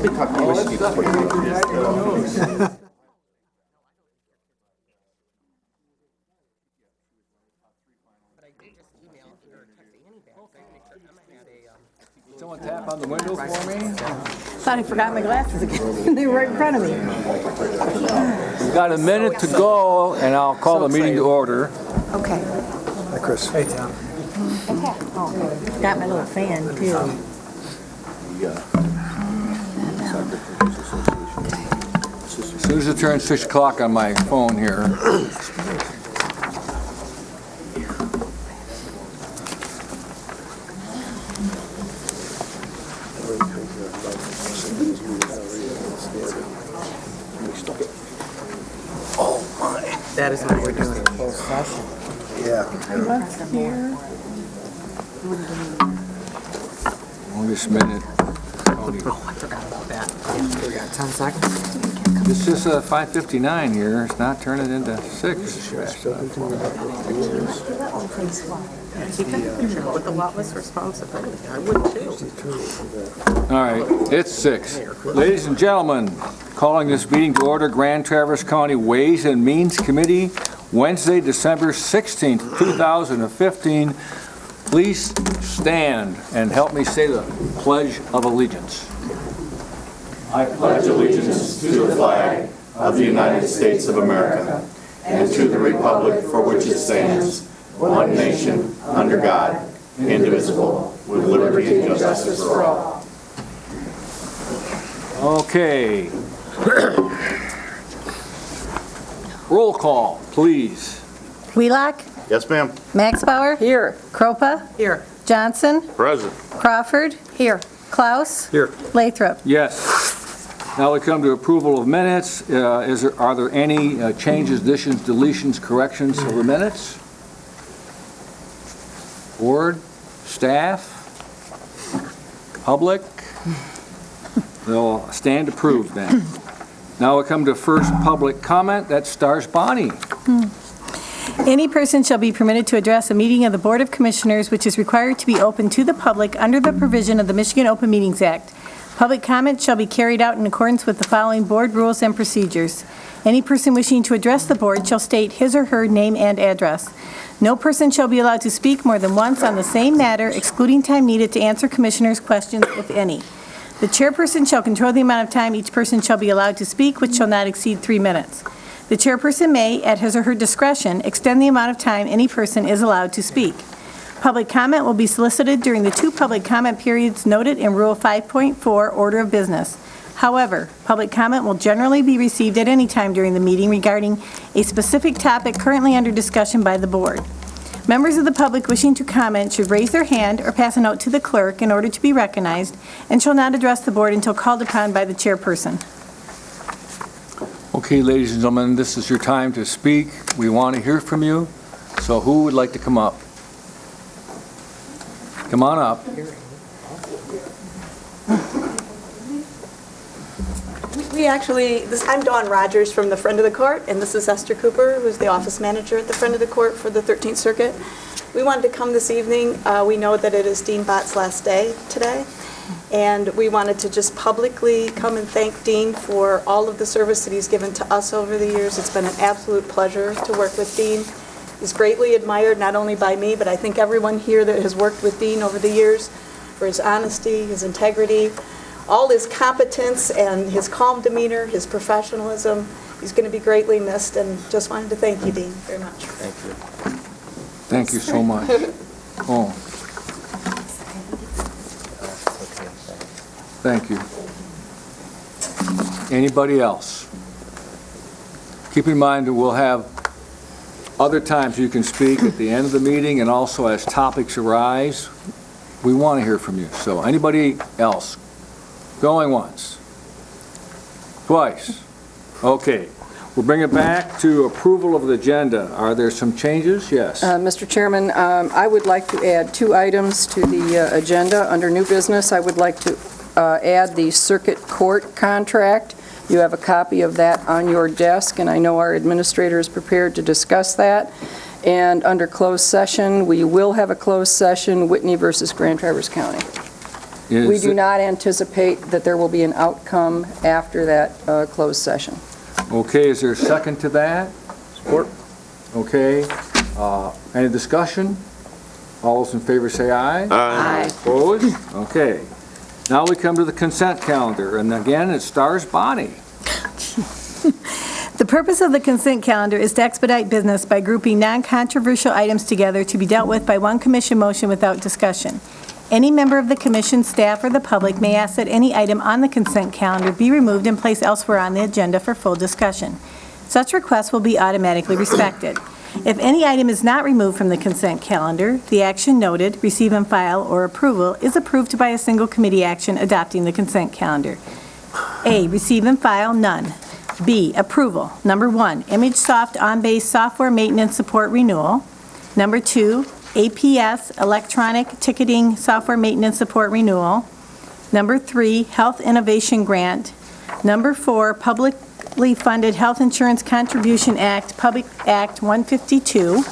I'll be talking with Steve. Someone tap on the window for me. Thought I forgot my glasses again. They were right in front of me. We've got a minute to go, and I'll call the meeting to order. Okay. Hi, Chris. Hey, Tom. Oh, got my little fan too. As soon as it turns 6 o'clock on my phone here. That is what we're doing. Closed session. Yeah. Longest minute. Oh, I forgot about that. We got 10 seconds. This is 5:59 here. It's not turning into 6. With a lot less responsibility. I would too. All right, it's 6. Ladies and gentlemen, calling this meeting to order, Grand Traverse County Ways and Means Committee, Wednesday, December 16th, 2015. Please stand and help me say the Pledge of Allegiance. I pledge allegiance to the flag of the United States of America and to the republic for which it stands, one nation, under God, indivisible, with liberty and justice for all. Okay. Roll call, please. Wheelock, Yes, ma'am. Max Bauer. Here. Kropa, Here. Johnson, Present. Crawford. Here. Klaus. Here. Lathrop. Yes. Now we come to approval of minutes. Are there any changes, additions, deletions, corrections to the minutes? Board, staff, public? They'll stand approved then. Now we come to first public comment. That stars Bonnie. Any person shall be permitted to address a meeting of the Board of Commissioners which is required to be open to the public under the provision of the Michigan Open Meetings Act. Public comment shall be carried out in accordance with the following board rules and procedures. Any person wishing to address the board shall state his or her name and address. No person shall be allowed to speak more than once on the same matter, excluding time needed to answer commissioners' questions, if any. The chairperson shall control the amount of time each person shall be allowed to speak, which shall not exceed 3 minutes. The chairperson may, at his or her discretion, extend the amount of time any person is allowed to speak. Public comment will be solicited during the 2 public comment periods noted in Rule 5.4, Order of Business. However, public comment will generally be received at any time during the meeting regarding a specific topic currently under discussion by the board. Members of the public wishing to comment should raise their hand or pass a note to the clerk in order to be recognized and shall not address the board until called upon by the chairperson. Okay, ladies and gentlemen, this is your time to speak. We want to hear from you. So who would like to come up? Come on up. I'm Dawn Rogers from the Friend of the Court, and this is Esther Cooper, who's the office manager at the Friend of the Court for the 13th Circuit. We wanted to come this evening. We know that it is Dean Bott's last day today, and we wanted to just publicly come and thank Dean for all of the service that he's given to us over the years. It's been an absolute pleasure to work with Dean. He's greatly admired not only by me, but I think everyone here that has worked with Dean over the years for his honesty, his integrity, all his competence and his calm demeanor, his professionalism. He's going to be greatly missed, and just wanted to thank you, Dean, very much. Thank you. Thank you so much. Oh, thank you. Anybody else? Keep in mind that we'll have other times you can speak at the end of the meeting and also as topics arise. We want to hear from you. So anybody else? Going once. Twice. Okay. We'll bring it back to approval of the agenda. Are there some changes? Yes. Mr. Chairman, I would like to add 2 items to the agenda. Under new business, I would like to add the circuit court contract. You have a copy of that on your desk, and I know our administrator is prepared to discuss that. And under closed session, we will have a closed session, Whitney versus Grand Traverse County. We do not anticipate that there will be an outcome after that closed session. Okay, is there a second to that? Support. Okay, any discussion? All those in favor say aye. Aye. Opposed? Okay. Now we come to the consent calendar, and again, it stars Bonnie. The purpose of the consent calendar is to expedite business by grouping non-controversial items together to be dealt with by one commission motion without discussion. Any member of the commission, staff, or the public may ask that any item on the consent calendar be removed and placed elsewhere on the agenda for full discussion. Such requests will be automatically respected. If any item is not removed from the consent calendar, the action noted, receive and file, or approval is approved by a single committee action adopting the consent calendar. A, receive and file, none. B, approval. Number 1, ImageSoft on-base software maintenance support renewal. Number 2, APS electronic ticketing software maintenance support renewal. Number 3, health innovation grant. Number 4, publicly funded health insurance contribution act, Public Act 152.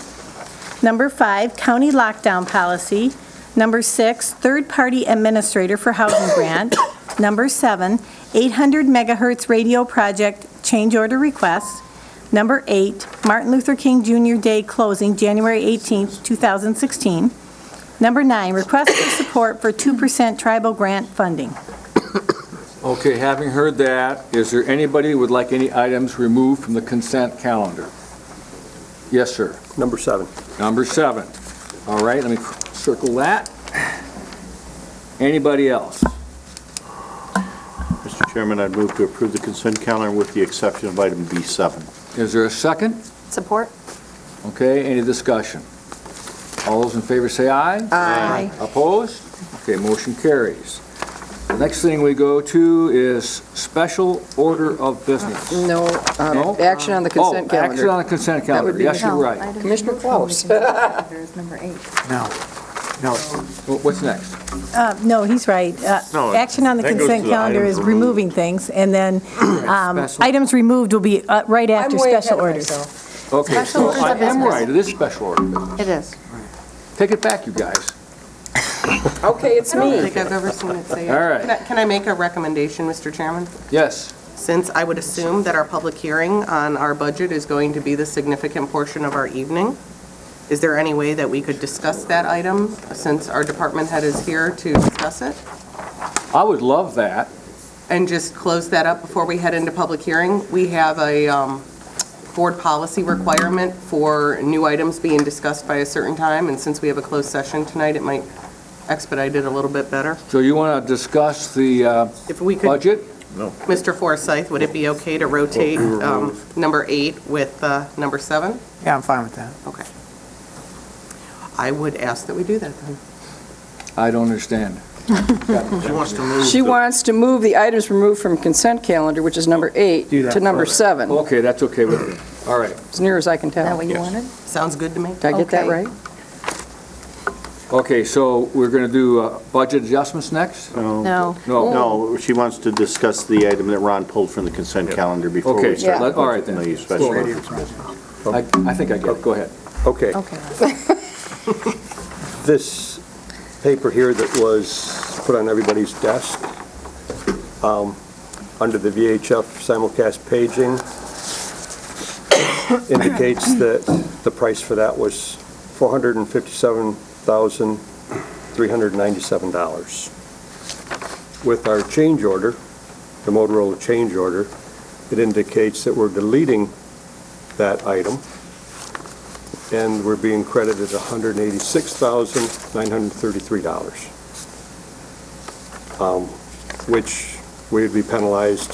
Number 5, county lockdown policy. Number 6, third-party administrator for housing grant. Number 7, 800 megahertz radio project change order request. Number 8, Martin Luther King Jr. Day closing, January 18th, 2016. Number 9, request for support for 2% tribal grant funding. Okay, having heard that, is there anybody who would like any items removed from the consent calendar? Yes, sir. Number 7. Number 7. All right, let me circle that. Anybody else? Mr. Chairman, I'd move to approve the consent calendar with the exception of item B7. Is there a second? Support? Okay, any discussion? All those in favor say aye. Aye. Opposed? Okay, motion carries. The next thing we go to is special order of business. No, No? action on the consent Oh, action calendar. on the consent That would calendar. be- Yes, you're right. Commissioner Klaus. No. No. What's next? No, he's right. No, Action on the that goes consent to the calendar items is removed. removing things, and then Special. items removed will be right after I'm way ahead special of orders. myself. Okay, so I am right. It is special order. It is. Take it back, you guys. Okay, it's I don't me. think I've ever seen it say it. All right. Can I make a recommendation, Mr. Chairman? Yes. Since I would assume that our public hearing on our budget is going to be the significant portion of our evening, is there any way that we could discuss that item since our department head is here to discuss it? I would love that. And just close that up before we head into public hearing? We have a board policy requirement for new items being discussed by a certain time, and since we have a closed session tonight, it might expedite it a little bit better. So you want to discuss the If we could, budget? Mr. Forsyth, would it be okay to rotate number 8 with number 7? Yeah, I'm fine with that. Okay. I would ask that we do that then. I don't understand. She wants to move the items removed from consent calendar, which is number 8, Do that to number first. 7, Okay, that's okay with me. All right. as near as I can Is that tell. what you wanted? Sounds good to me? Did I get that Okay. right? Okay, so we're going to do budget adjustments next? No. No. No, she wants to discuss the item that Ron pulled from the consent calendar before Okay, we start. let- all right then. The special Well, orders business. I think I get it. Go ahead. Okay. Okay. This paper here that was put on everybody's desk, under the VHF simulcast paging, indicates that the price for that was $457,397. With our change order, the Motorola change order, it indicates that we're deleting that item, and we're being credited $186,933, which we would be penalized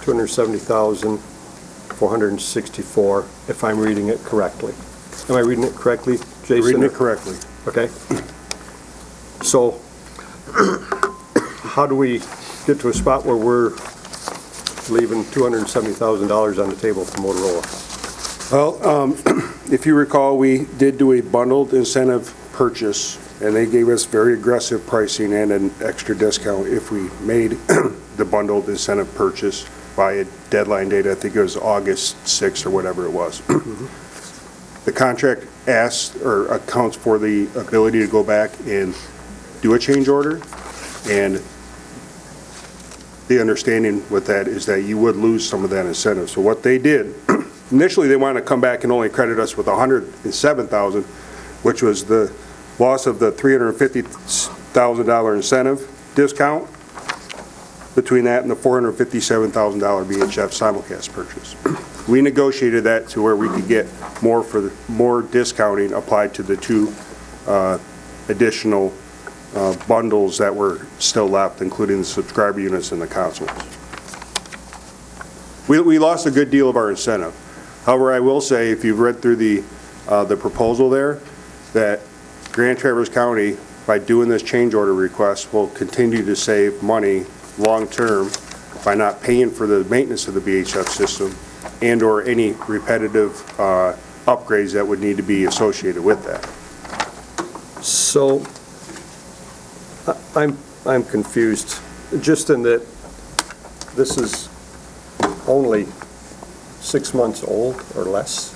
$270,464 if I'm reading it correctly. Am I reading it correctly, Jason? Reading it correctly. Okay. So how do we get to a spot where we're leaving $270,000 on the table for Motorola? Well, if you recall, we did do a bundled incentive purchase, and they gave us very aggressive pricing and an extra discount if we made the bundled incentive purchase by a deadline date. I think it was August 6th or whatever it was. The contract asks or accounts for the ability to go back and do a change order, And the understanding with that is that you would lose some of that incentive. So what they did, initially they wanted to come back and only credit us with $107,000, which was the loss of the $350,000 incentive discount between that and the $457,000 VHF simulcast purchase. We negotiated that to where we could get more discounting applied to the two additional bundles that were still left, including the subscriber units and the consoles. We lost a good deal of our incentive. However, I will say, if you've read through the proposal there, that Grand Traverse County, by doing this change order request, will continue to save money long-term by not paying for the maintenance of the VHF system and/or any repetitive upgrades that would need to be associated with that. So, I'm confused, just in that this is only 6 months old or less.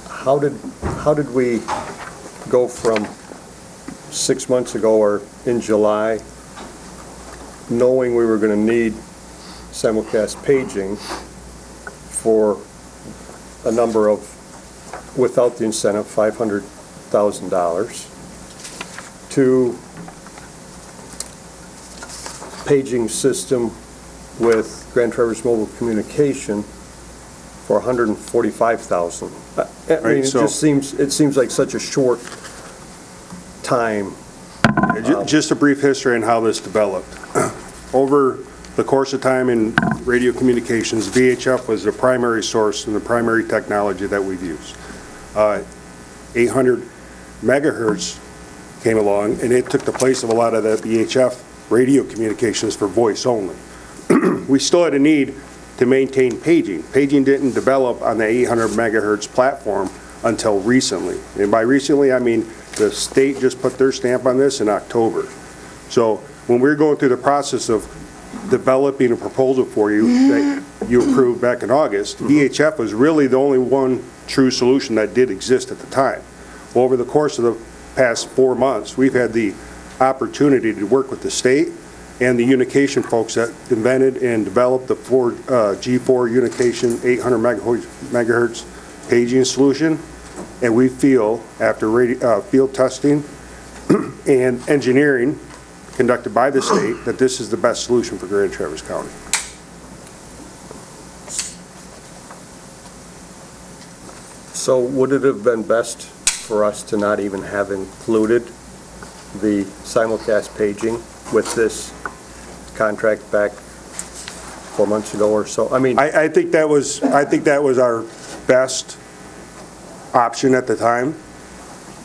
How did we go from 6 months ago or in July, knowing we were going to need simulcast paging for a number of, without the incentive, $500,000, to paging system with Grand Traverse Mobile Communication for $145,000. I mean, it just seems like such a short time. Just a brief history on how this developed. Over the course of time in radio communications, VHF was the primary source and the primary technology that we've used. 800 megahertz came along, and it took the place of a lot of the VHF radio communications for voice only. We still had a need to maintain paging. Paging didn't develop on the 800 megahertz platform until recently. And by recently, I mean the state just put their stamp on this in October. So when we were going through the process of developing a proposal for you that you approved back in August, VHF was really the only one true solution that did exist at the time. Well, over the course of the past 4 months, we've had the opportunity to work with the state and the Unication folks that invented and developed the G4 Unication 800 megahertz paging solution. And we feel, after field testing and engineering conducted by the state, that this is the best solution for Grand Traverse County. So would it have been best for us to not even have included the simulcast paging with this contract back 4 months ago or so? I mean, I think that was our best option at the time.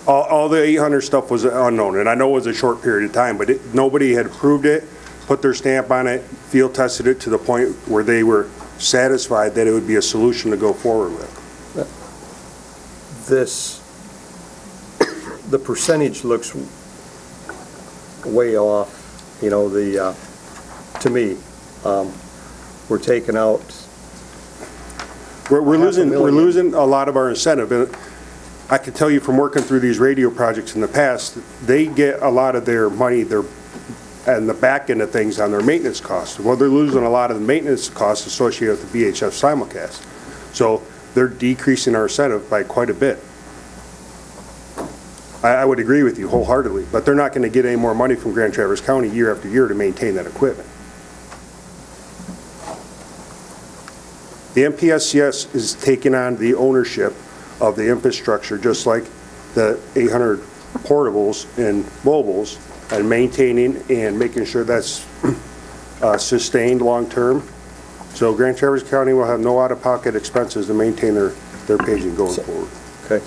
All the 800 stuff was unknown, and I know it was a short period of time, but nobody had approved it, put their stamp on it, field tested it to the point where they were satisfied that it would be a solution to go forward with. The percentage looks way off, you know, to me. We're taking out We're losing a lot of our incentive. And I can tell you from working through these radio projects in the past, they get a lot of their money, and the back end of things on their maintenance costs. Well, they're losing a lot of the maintenance costs associated with the VHF simulcast. So they're decreasing our incentive by quite a bit. I would agree with you wholeheartedly, but they're not going to get any more money from Grand Traverse County year after year to maintain that equipment. The MPSCS is taking on the ownership of the infrastructure, just like the 800 portables and mobiles, and maintaining and making sure that's sustained long-term. So Grand Traverse County will have no out-of-pocket expenses to maintain their paging going forward. Okay.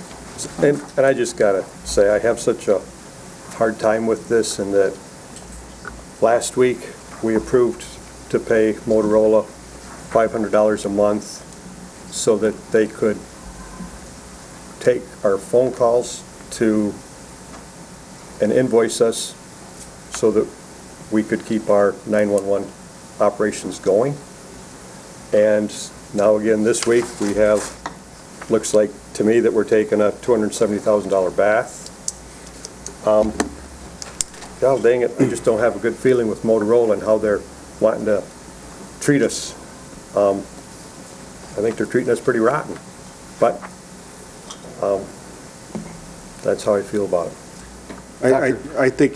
And I just gotta say, I have such a hard time with this, and that last week we approved to pay Motorola $500 a month so that they could take our phone calls to and invoice us so that we could keep our 911 operations going. And now again this week we have, looks like to me that we're taking a $270,000 bath. God dang it, I just don't have a good feeling with Motorola and how they're wanting to treat us. I think they're treating us pretty rotten, but that's how I feel about it. I think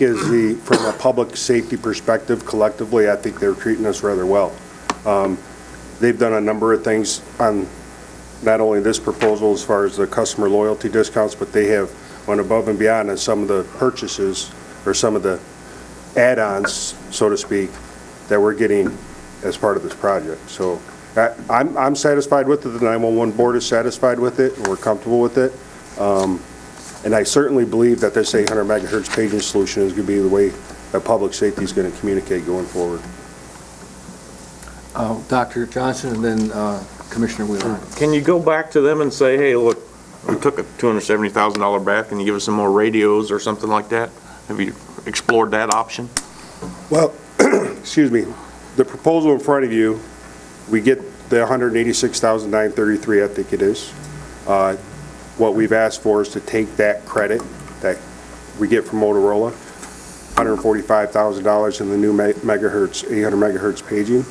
from a public safety perspective, collectively, I think they're treating us rather well. They've done a number of things on not only this proposal as far as the customer loyalty discounts, but they have went above and beyond on some of the purchases or some of the add-ons, so to speak, that we're getting as part of this project. So I'm satisfied with it. The 911 board is satisfied with it, and we're comfortable with it. And I certainly believe that this 800 megahertz paging solution is going to be the way that public safety is going to communicate going forward. Dr. Johnson and then Commissioner Wheeler. Can you go back to them and say, hey, look, we took a $270,000 back, can you give us some more radios or something like that? Have you explored that option? Well, excuse me, the proposal in front of you, we get the $186,933, I think it is. What we've asked for is to take that credit that we get from Motorola, $145,000 in the new megahertz, 800 megahertz paging,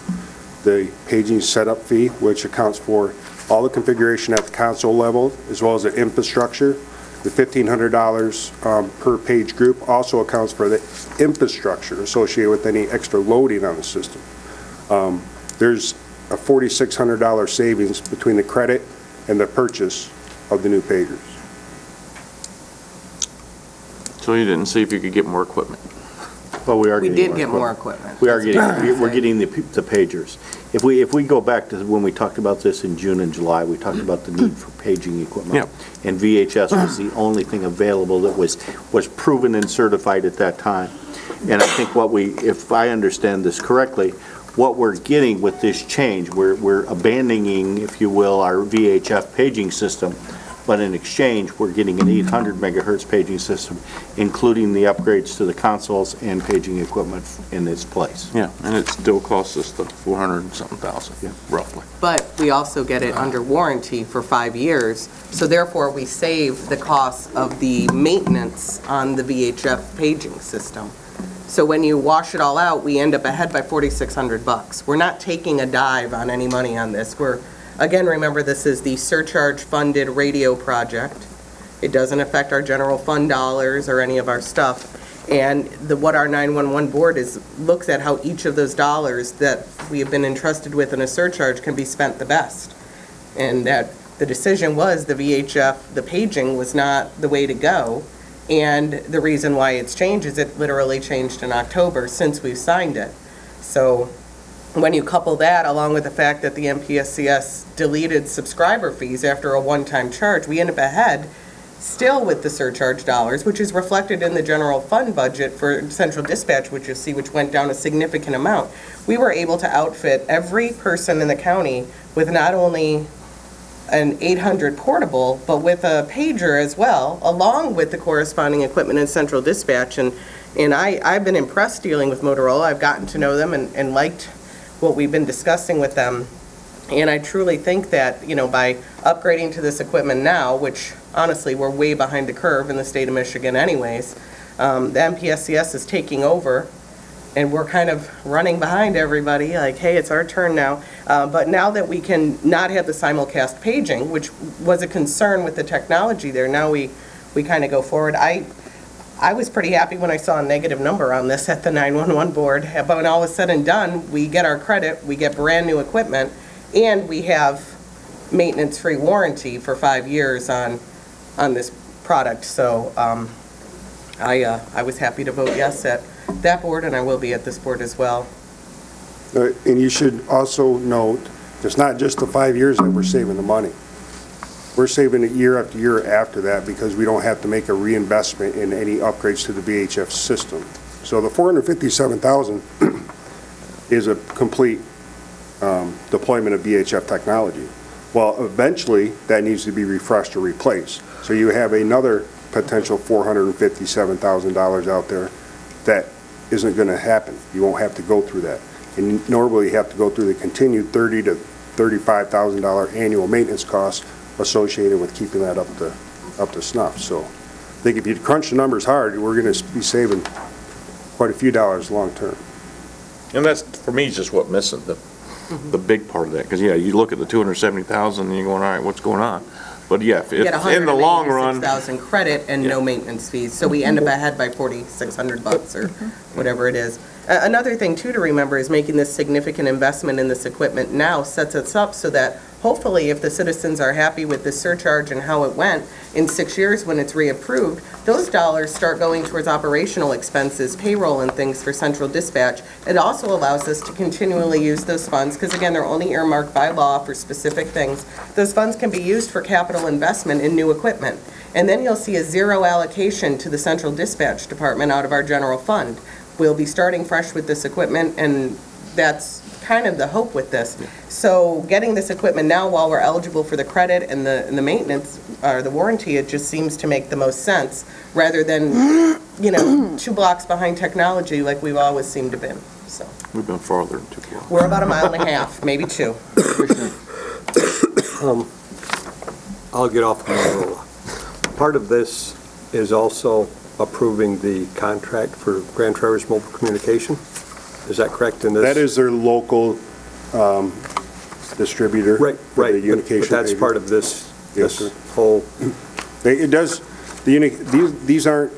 the paging setup fee, which accounts for all the configuration at the console level, as well as the infrastructure. The $1,500 per page group also accounts for the infrastructure associated with any extra loading on the system. There's a $4,600 savings between the credit and the purchase of the new pagers. So you didn't see if you could get more equipment? Well, we are We getting did get more equipment. We are getting, we're getting the pagers. If we go back to when we talked about this in June and July, we talked about the need for paging equipment. Yep. And VHS was the only thing available that was proven and certified at that time. And I think if I understand this correctly, what we're getting with this change, we're abandoning, if you will, our VHF paging system, but in exchange, we're getting an 800 megahertz paging system, including the upgrades to the consoles and paging equipment in its place. Yeah, and it still costs us the 400 and something thousand, Yeah. roughly. But we also get it under warranty for 5 years, so therefore we save the cost of the maintenance on the VHF paging system. So when you wash it all out, we end up ahead by $4,600. We're not taking a dive on any money on this. Again, remember, this is the surcharge-funded radio project. It doesn't affect our general fund dollars or any of our stuff. And what our 911 board looks at how each of those dollars that we have been entrusted with in a surcharge can be spent the best. And that the decision was the VHF, the paging was not the way to go. And the reason why it's changed is it literally changed in October since we've signed it. So when you couple that along with the fact that the MPSCS deleted subscriber fees after a one-time charge, we end up ahead still with the surcharge dollars, which is reflected in the general fund budget for central dispatch, which you'll see, which went down a significant amount. We were able to outfit every person in the county with not only an 800 portable, but with a pager as well, along with the corresponding equipment in central dispatch. And I've been impressed dealing with Motorola. I've gotten to know them and liked what we've been discussing with them. And I truly think that, by upgrading to this equipment now, which honestly, we're way behind the curve in the state of Michigan anyways, the MPSCS is taking over, and we're kind of running behind everybody, like, hey, it's our turn now. But now that we can not have the simulcast paging, which was a concern with the technology there, now we kind of go forward. I was pretty happy when I saw a negative number on this at the 911 board, but when all is said and done, we get our credit, we get brand new equipment, and we have maintenance-free warranty for 5 years on this product. So I was happy to vote yes at that board, and I will be at this board as well. And you should also note, it's not just the 5 years that we're saving the money. We're saving it year after year after that because we don't have to make a reinvestment in any upgrades to the VHF system. So the $457,000 is a complete deployment of VHF technology. Well, eventually, that needs to be refreshed or replaced. So you have another potential $457,000 out there that isn't going to happen. You won't have to go through that. And normally you have to go through the continued $30,000 to $35,000 annual maintenance costs associated with keeping that up to snuff. So I think if you crunch the numbers hard, we're going to be saving quite a few dollars long-term. And that's, for me, is just what missing, the big part of that. Because, yeah, you look at the 270,000 and you're going, all right, what's going on? But yeah, if We get in the long run, 186,000 credit and no maintenance fees, so we end up ahead by $4,600 or whatever it is. Another thing too to remember is making this significant investment in this equipment now sets us up so that hopefully if the citizens are happy with this surcharge and how it went, in 6 years when it's reapproved, those dollars start going towards operational expenses, payroll and things for central dispatch. It also allows us to continually use those funds, because again, they're only earmarked by law for specific things. Those funds can be used for capital investment in new equipment. And then you'll see a zero allocation to the central dispatch department out of our general fund. We'll be starting fresh with this equipment, and that's kind of the hope with this. So getting this equipment now while we're eligible for the credit and the maintenance, or the warranty, it just seems to make the most sense, rather than, 2 blocks behind technology like we've always seemed to be. So we've been farther than 2 blocks. we're about a mile and a half, maybe 2. I'll get off Motorola. Part of this is also approving the contract for Grand Traverse Mobile Communication. Is that correct in this? That is their local distributor. Right, for right. the But Unication that's pager. part of this, Yes, this sir. whole, It does, these aren't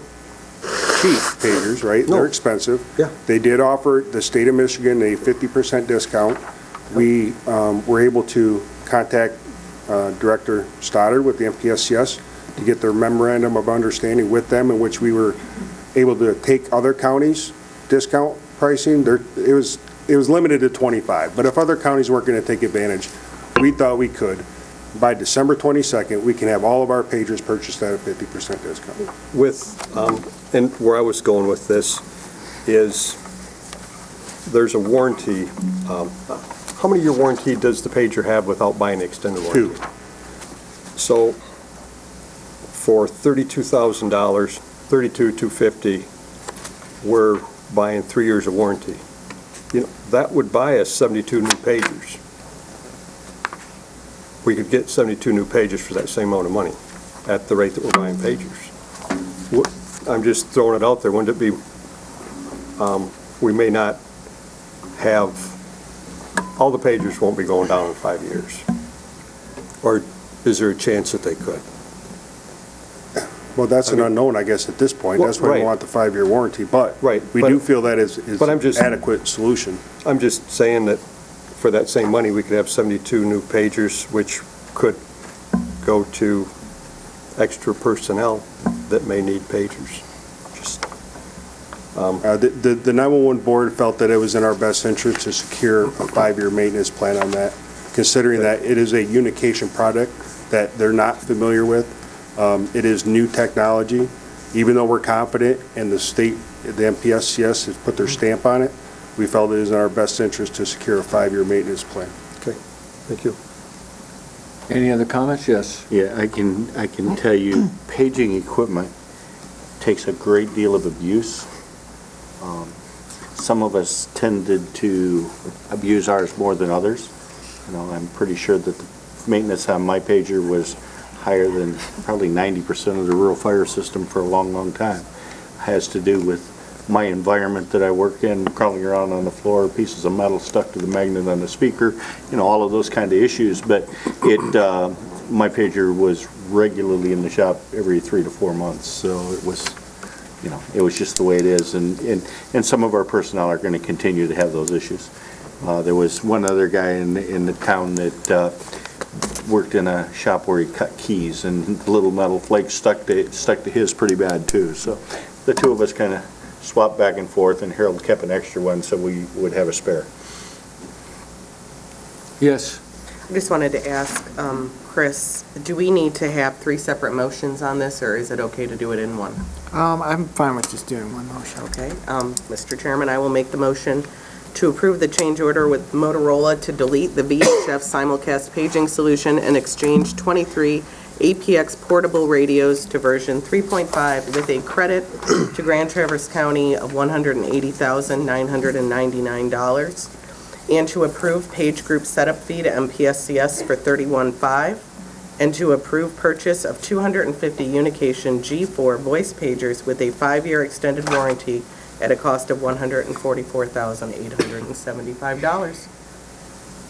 cheap pagers, right? No. They're expensive. Yeah. They did offer the state of Michigan a 50% discount. We were able to contact Director Stoddard with the MPSCS to get their memorandum of understanding with them, in which we were able to take other counties' discount pricing. It was limited to 25, but if other counties weren't going to take advantage, we thought we could. By December 22nd, we can have all of our pagers purchased at a 50% discount. with, and where I was going with this is, there's a warranty. How many year warranty does the pager have without buying extended warranty? 2. So for $32,000, $32,250, we're buying 3 years of warranty. That would buy us 72 new pagers. We could get 72 new pagers for that same amount of money at the rate that we're buying pagers. I'm just throwing it out there. Wouldn't it be, we may not have, all the pagers won't be going down in 5 years. Or is there a chance that they could? Well, that's an unknown, I guess, at this point. Well, That's why we right. want the 5-year warranty, but Right, we but- do feel that is but I'm just- adequate solution. I'm just saying that for that same money, we could have 72 new pagers, which could go to extra personnel that may need pagers. Just, The 911 board felt that it was in our best interest to secure a 5-year maintenance plan on that, considering that it is a unification product that they're not familiar with. It is new technology. Even though we're confident and the state, the MPSCS has put their stamp on it, we felt it is in our best interest to secure a 5-year maintenance plan. okay, thank you. Any other comments? Yes. Yeah, I can tell you, paging equipment takes a great deal of abuse. Some of us tended to abuse ours more than others. I'm pretty sure that the maintenance on my pager was higher than probably 90% of the rural fire system for a long, long time. Has to do with my environment that I work in, crawling around on the floor, pieces of metal stuck to the magnet on the speaker, all of those kind of issues. But my pager was regularly in the shop every 3 to 4 months, so it was just the way it is. And some of our personnel are going to continue to have those issues. There was one other guy in the town that worked in a shop where he cut keys, and the little metal flakes stuck to his pretty bad too. So the two of us kind of swapped back and forth, and Harold kept an extra one so we would have a spare. Yes. I just wanted to ask, Chris, do we need to have 3 separate motions on this, or is it okay to do it in one? I'm fine with just doing one motion. Okay, Mr. Chairman, I will make the motion to approve the change order with Motorola to delete the VHF simulcast paging solution and exchange 23 APX portable radios to version 3.5 with a credit to Grand Traverse County of $180,999, and to approve page group setup fee to MPSCS for $31,500, and to approve purchase of 250 Unication G4 voice pagers with a 5-year extended warranty at a cost of $144,875.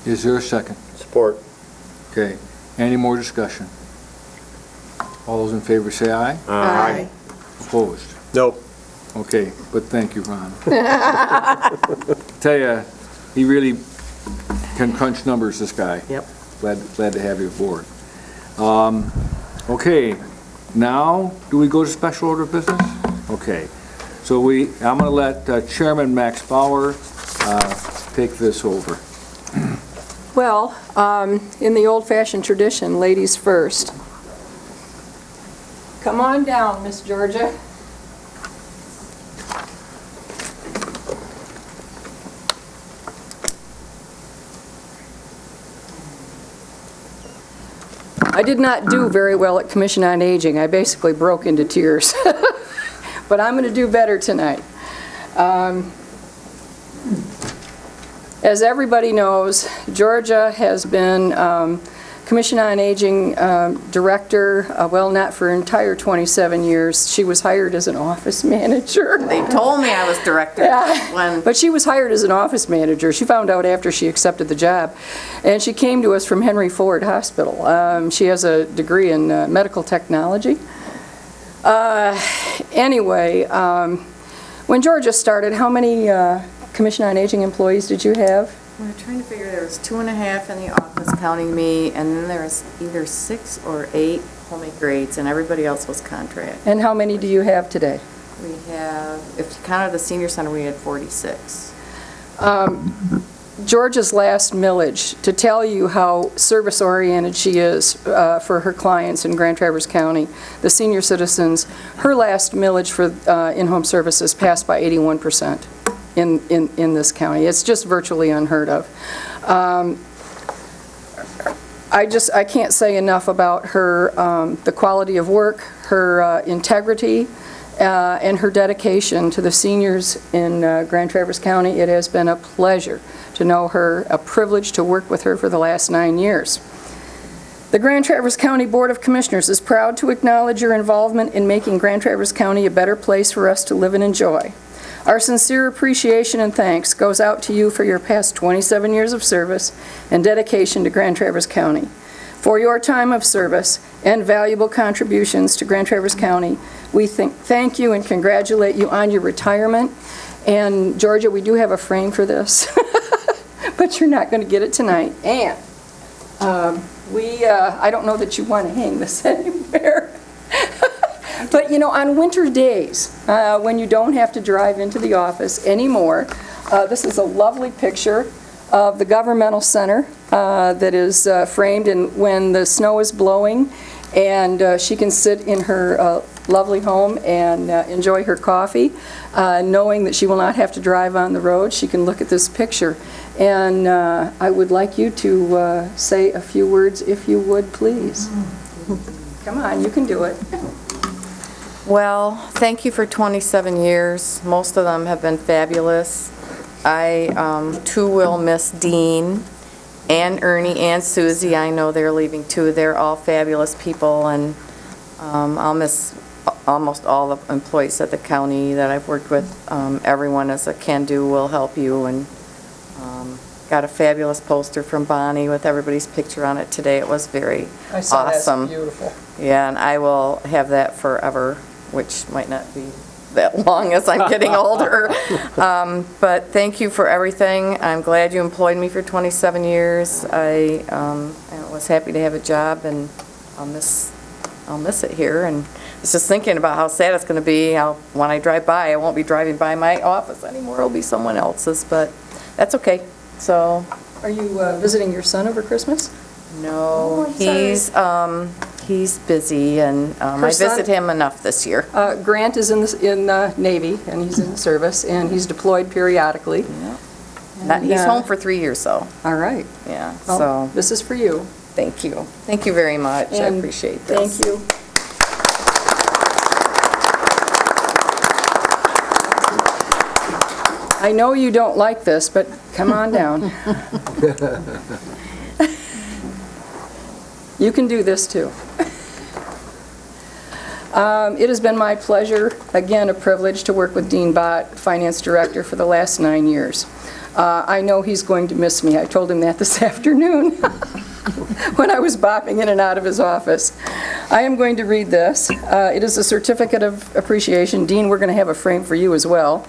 Is there a second? Support. Okay. Any more discussion? All those in favor say aye. Aye. Opposed? Nope. Okay, but thank you, Ron. Tell you, he really can crunch numbers, this guy. Yep. Glad to have you aboard. Okay, now, do we go to special order of business? Okay, so I'm going to let Chairman Max Bauer take this over. Well, in the old-fashioned tradition, ladies first. Come on down, Miss Georgia. I did not do very well at Commission on Aging. I basically broke into tears. But I'm going to do better tonight. As everybody knows, Georgia has been Commission on Aging Director, well, not for an entire 27 years. She was hired as an office manager. They told me I was director when... But she was hired as an office manager. She found out after she accepted the job. And she came to us from Henry Ford Hospital. She has a degree in medical technology. Anyway, when Georgia started, how many Commission on Aging employees did you have? We were trying to figure there was 2.5 in the office counting me, and then there was either 6 or 8 homemaker aides, and everybody else was contract. And how many do you have today? We have, if you counted the senior center, we had 46. Georgia's last millage, to tell you how service-oriented she is for her clients in Grand Traverse County, the senior citizens, her last millage for in-home services passed by 81% in this county. It's just virtually unheard of. I can't say enough about her, the quality of work, her integrity, and her dedication to the seniors in Grand Traverse County. It has been a pleasure to know her, a privilege to work with her for the last 9 years. The Grand Traverse County Board of Commissioners is proud to acknowledge your involvement in making Grand Traverse County a better place for us to live and enjoy. Our sincere appreciation and thanks goes out to you for your past 27 years of service and dedication to Grand Traverse County. For your time of service and valuable contributions to Grand Traverse County, we thank you and congratulate you on your retirement. And Georgia, we do have a frame for this, but you're not going to get it tonight. And I don't know that you want to hang this anywhere. But, you know, on winter days, when you don't have to drive into the office anymore, this is a lovely picture of the governmental center that is framed in when the snow is blowing, and she can sit in her lovely home and enjoy her coffee, knowing that she will not have to drive on the road. She can look at this picture. And I would like you to say a few words, if you would, please. Come on, you can do it. Well, thank you for 27 years. Most of them have been fabulous. I, too, will miss Dean and Ernie and Susie. I know they're leaving, too. They're all fabulous people, and I'll miss almost all the employees at the county that I've worked with. Everyone as a can-do will help you, and got a fabulous poster from Bonnie with everybody's picture on it today. It was very I saw awesome. That's beautiful. Yeah, and I will have that forever, which might not be that long as I'm getting older. But thank you for everything. I'm glad you employed me for 27 years. I was happy to have a job, and I'll miss it here. And I was just thinking about how sad it's going to be. When I drive by, I won't be driving by my office anymore. It'll be someone else's, but that's okay. So, are you visiting your son over Christmas? No, he's busy, and I visit him enough this year. Grant is in the Navy, and he's in the service, and he's deployed periodically. Yeah. He's home for 3 years, so. All right. Yeah. Well, so this is for you. Thank you. Thank you very much. I appreciate this. Thank you. I know you don't like this, but come on down. You can do this too. It has been my pleasure, again, a privilege to work with Dean Bott, Finance Director, for the last 9 years. I know he's going to miss me. I told him that this afternoon when I was bopping in and out of his office. I am going to read this. It is a certificate of appreciation. Dean, we're going to have a frame for you as well.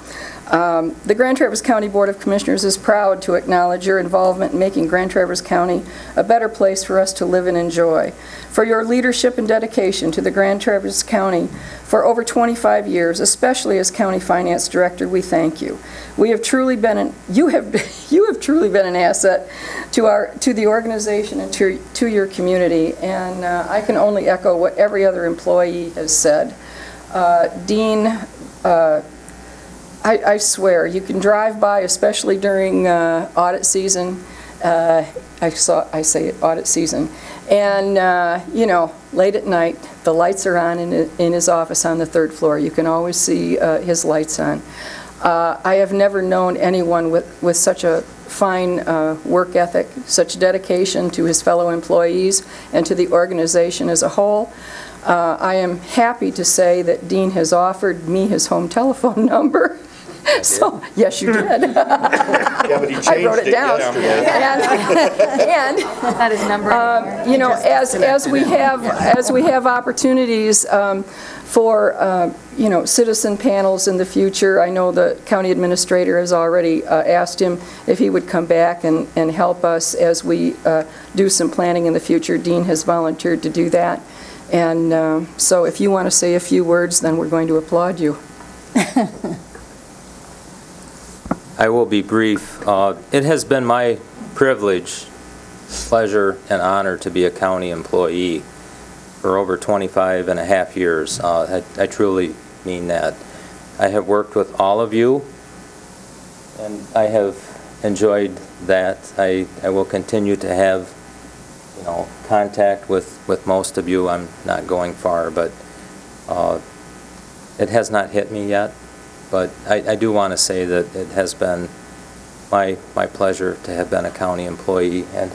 The Grand Traverse County Board of Commissioners is proud to acknowledge your involvement in making Grand Traverse County a better place for us to live and enjoy. For your leadership and dedication to the Grand Traverse County for over 25 years, especially as County Finance Director, we thank you. You have truly been an asset to the organization and to your community, and I can only echo what every other employee has said. Dean, I swear, you can drive by, especially during audit season. I say audit season. And, late at night, the lights are on in his office on the 3rd floor. You can always see his lights on. I have never known anyone with such a fine work ethic, such dedication to his fellow employees and to the organization as a whole. I am happy to say that Dean has offered me his home telephone number. So, yes, you did. Yeah, but he changed I wrote it down. And Not his number anymore. as we have opportunities for citizen panels in the future, I know the county administrator has already asked him if he would come back and help us as we do some planning in the future. Dean has volunteered to do that. And so if you want to say a few words, then we're going to applaud you. I will be brief. It has been my privilege, pleasure, and honor to be a county employee for over 25 and a half years. I truly mean that. I have worked with all of you, and I have enjoyed that. I will continue to have, contact with most of you. I'm not going far, but it has not hit me yet. But I do want to say that it has been my pleasure to have been a county employee and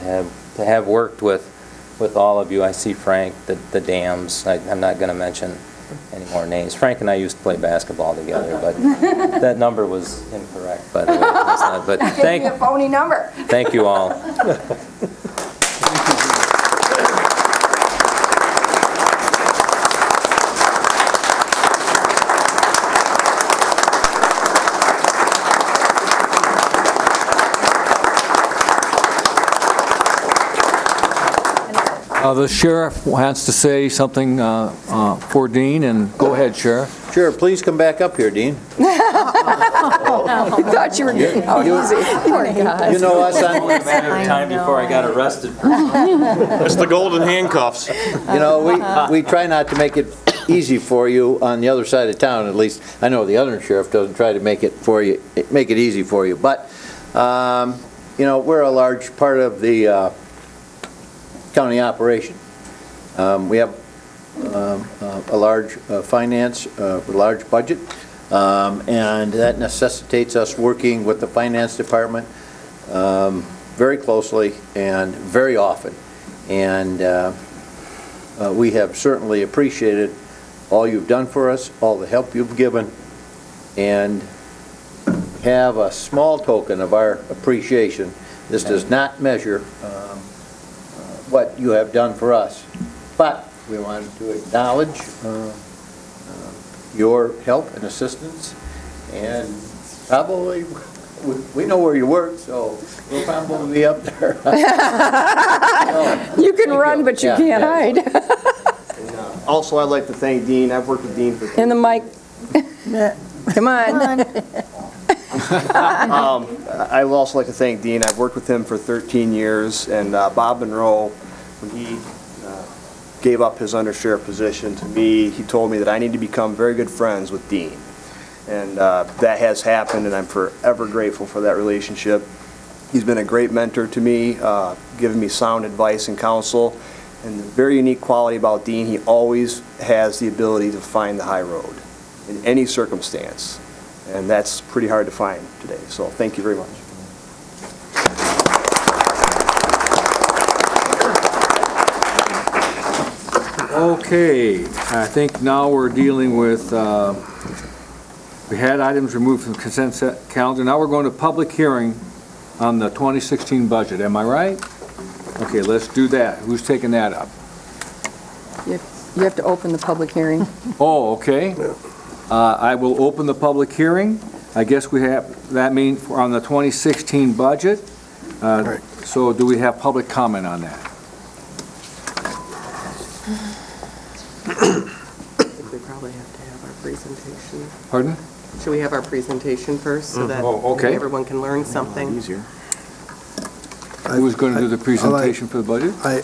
to have worked with all of you. I see Frank, the Dams. I'm not going to mention any more names. Frank and I used to play basketball together, but that number was incorrect, by the way. It's not, but Gave me a phony number. thank you all. The sheriff wants to say something for Dean, and go ahead, Sheriff. Sure, please come back up here, Dean. I thought you were getting out easy. Poor guy. You know us, Only a matter of time before I got arrested. It's the golden handcuffs. we try not to make it easy for you on the other side of town, at least. I know the other sheriff doesn't try to make it easy for you, but, we're a large part of the county operation. We have a large finance, a large budget, and that necessitates us working with the finance department very closely and very often. And we have certainly appreciated all you've done for us, all the help you've given, and have a small token of our appreciation. This does not measure what you have done for us, but we wanted to acknowledge your help and assistance, and probably we know where you work, so we'll probably be up there. You can run, but you can't hide. Also, I'd like to thank Dean. I've worked with Dean for... In the mic. Come on. I would also like to thank Dean. I've worked with him for 13 years, and Bob Monroe, when he gave up his undersheriff position to me, he told me that I need to become very good friends with Dean. And that has happened, and I'm forever grateful for that relationship. He's been a great mentor to me, giving me sound advice and counsel. And the very unique quality about Dean, he always has the ability to find the high road in any circumstance. And that's pretty hard to find today. So thank you very much. Okay. Okay, I think now we're dealing with, we had items removed from the consent calendar. Now we're going to public hearing on the 2016 budget. Am I right? Okay, let's do that. Who's taking that up? You have to open the public hearing. Oh, okay. I will open the public hearing. I guess we have, that means on the 2016 budget. So do we have public comment on that? We probably have to have our presentation. Pardon? Should we have our presentation first so that Oh, okay. everyone can learn something? Easier. Who's going to do the presentation for the budget? I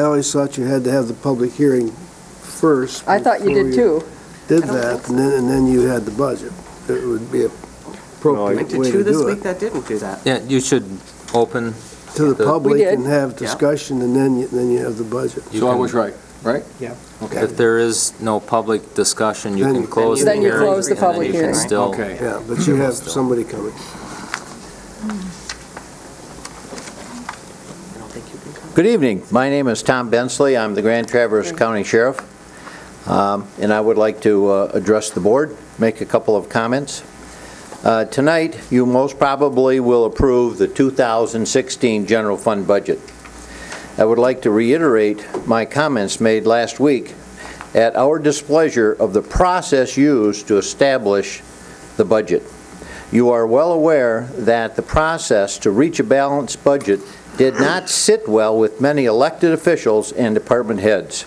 always thought you had to have the public hearing first. I thought you did too. Did that, and then you had the budget. It would be appropriate Went to way two to this do week it. that didn't do that. Yeah, you should open. To the public did. and have discussion, and then you have the budget. So I was right, right? Yeah. Okay. If there is no public discussion, you can close the Then you hearing. close the and then public you can hearing. still- Okay. Yeah, but you have somebody coming. I don't think you can come. Good evening. My name is Tom Bensley. I'm the Grand Traverse County Sheriff, and I would like to address the board, make a couple of comments. Tonight, you most probably will approve the 2016 general fund budget. I would like to reiterate my comments made last week at our displeasure of the process used to establish the budget. You are well aware that the process to reach a balanced budget did not sit well with many elected officials and department heads.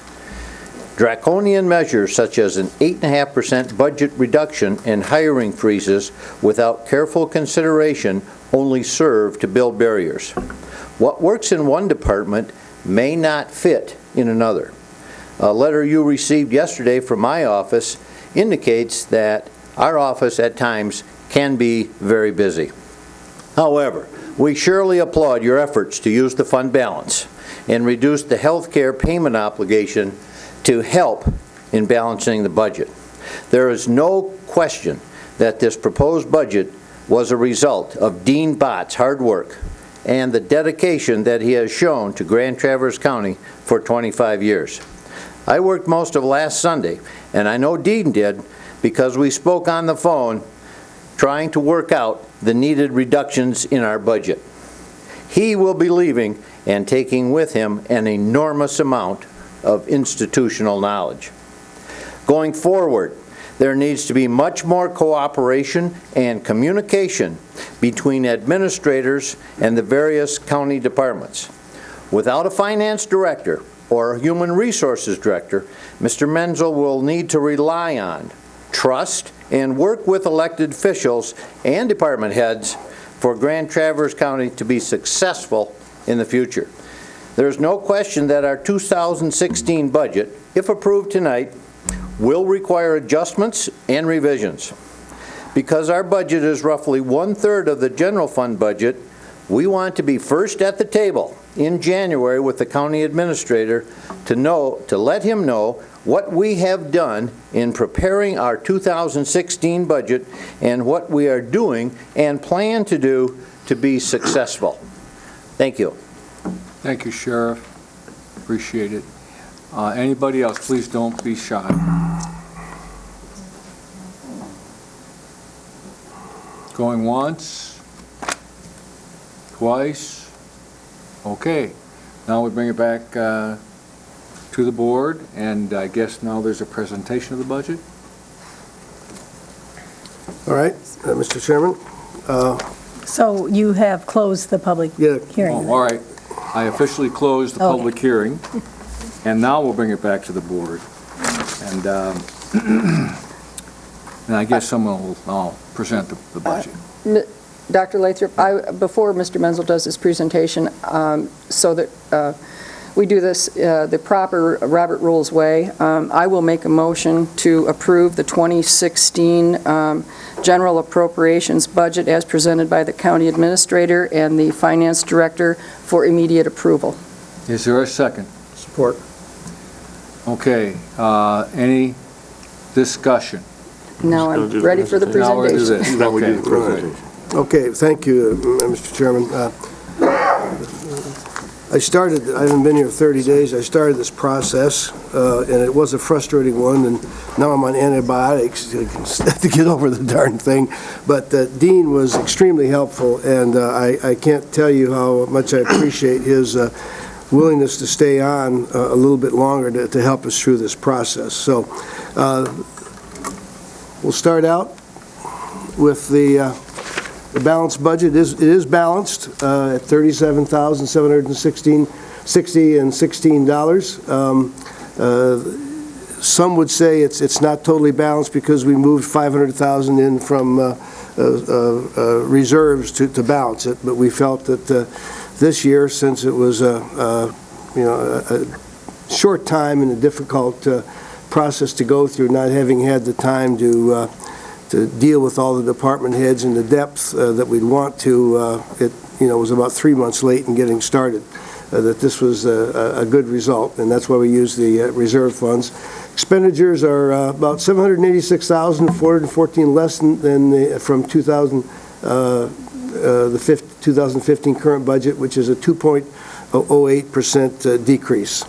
Draconian measures such as an 8.5% budget reduction and hiring freezes without careful consideration only serve to build barriers. What works in one department may not fit in another. A letter you received yesterday from my office indicates that our office at times can be very busy. However, we surely applaud your efforts to use the fund balance and reduce the health care payment obligation to help in balancing the budget. There is no question that this proposed budget was a result of Dean Bott's hard work and the dedication that he has shown to Grand Traverse County for 25 years. I worked most of last Sunday, and I know Dean did because we spoke on the phone trying to work out the needed reductions in our budget. He will be leaving and taking with him an enormous amount of institutional knowledge. Going forward, there needs to be much more cooperation and communication between administrators and the various county departments. Without a finance director or a human resources director, Mr. Menzel will need to rely on, trust, and work with elected officials and department heads for Grand Traverse County to be successful in the future. There's no question that our 2016 budget, if approved tonight, will require adjustments and revisions. Because our budget is roughly 1/3 of the general fund budget, we want to be first at the table in January with the county administrator to let him know what we have done in preparing our 2016 budget and what we are doing and plan to do to be successful. Thank you. Thank you, Sheriff. Appreciate it. Anybody else, please don't be shy. Going once, twice. Okay. Now we bring it back to the board, and I guess now there's a presentation of the budget. All right, Mr. Chairman? So you have closed the public hearing? Oh, all right. I officially closed the Okay. public hearing, and now we'll bring it back to the board. And and I guess someone will present the budget. Dr. Lathrop, before Mr. Menzel does his presentation, so that we do this the proper Robert Rules way, I will make a motion to approve the 2016 general appropriations budget as presented by the county administrator and the finance director for immediate approval. Is there a second? Support. Okay, any discussion? Now I'm ready for the Now we'll do presentation. this. Okay, perfect. Okay, thank you, Mr. Chairman. I haven't been here 30 days, I started this process, and it was a frustrating one, and now I'm on antibiotics to get over the darn thing. But Dean was extremely helpful, and I can't tell you how much I appreciate his willingness to stay on a little bit longer to help us through this process. So we'll start out with the balanced budget. It is balanced at $37,760.16. Some would say it's not totally balanced because we moved $500,000 in from reserves to balance it, but we felt that this year, since it was a short time and a difficult process to go through, not having had the time to deal with all the department heads in the depth that we'd want to, it was about 3 months late in getting started, that this was a good result, and that's why we use the reserve funds. Expenditures are about $786,414 less than from 2015 current budget, which is a 2.08% decrease.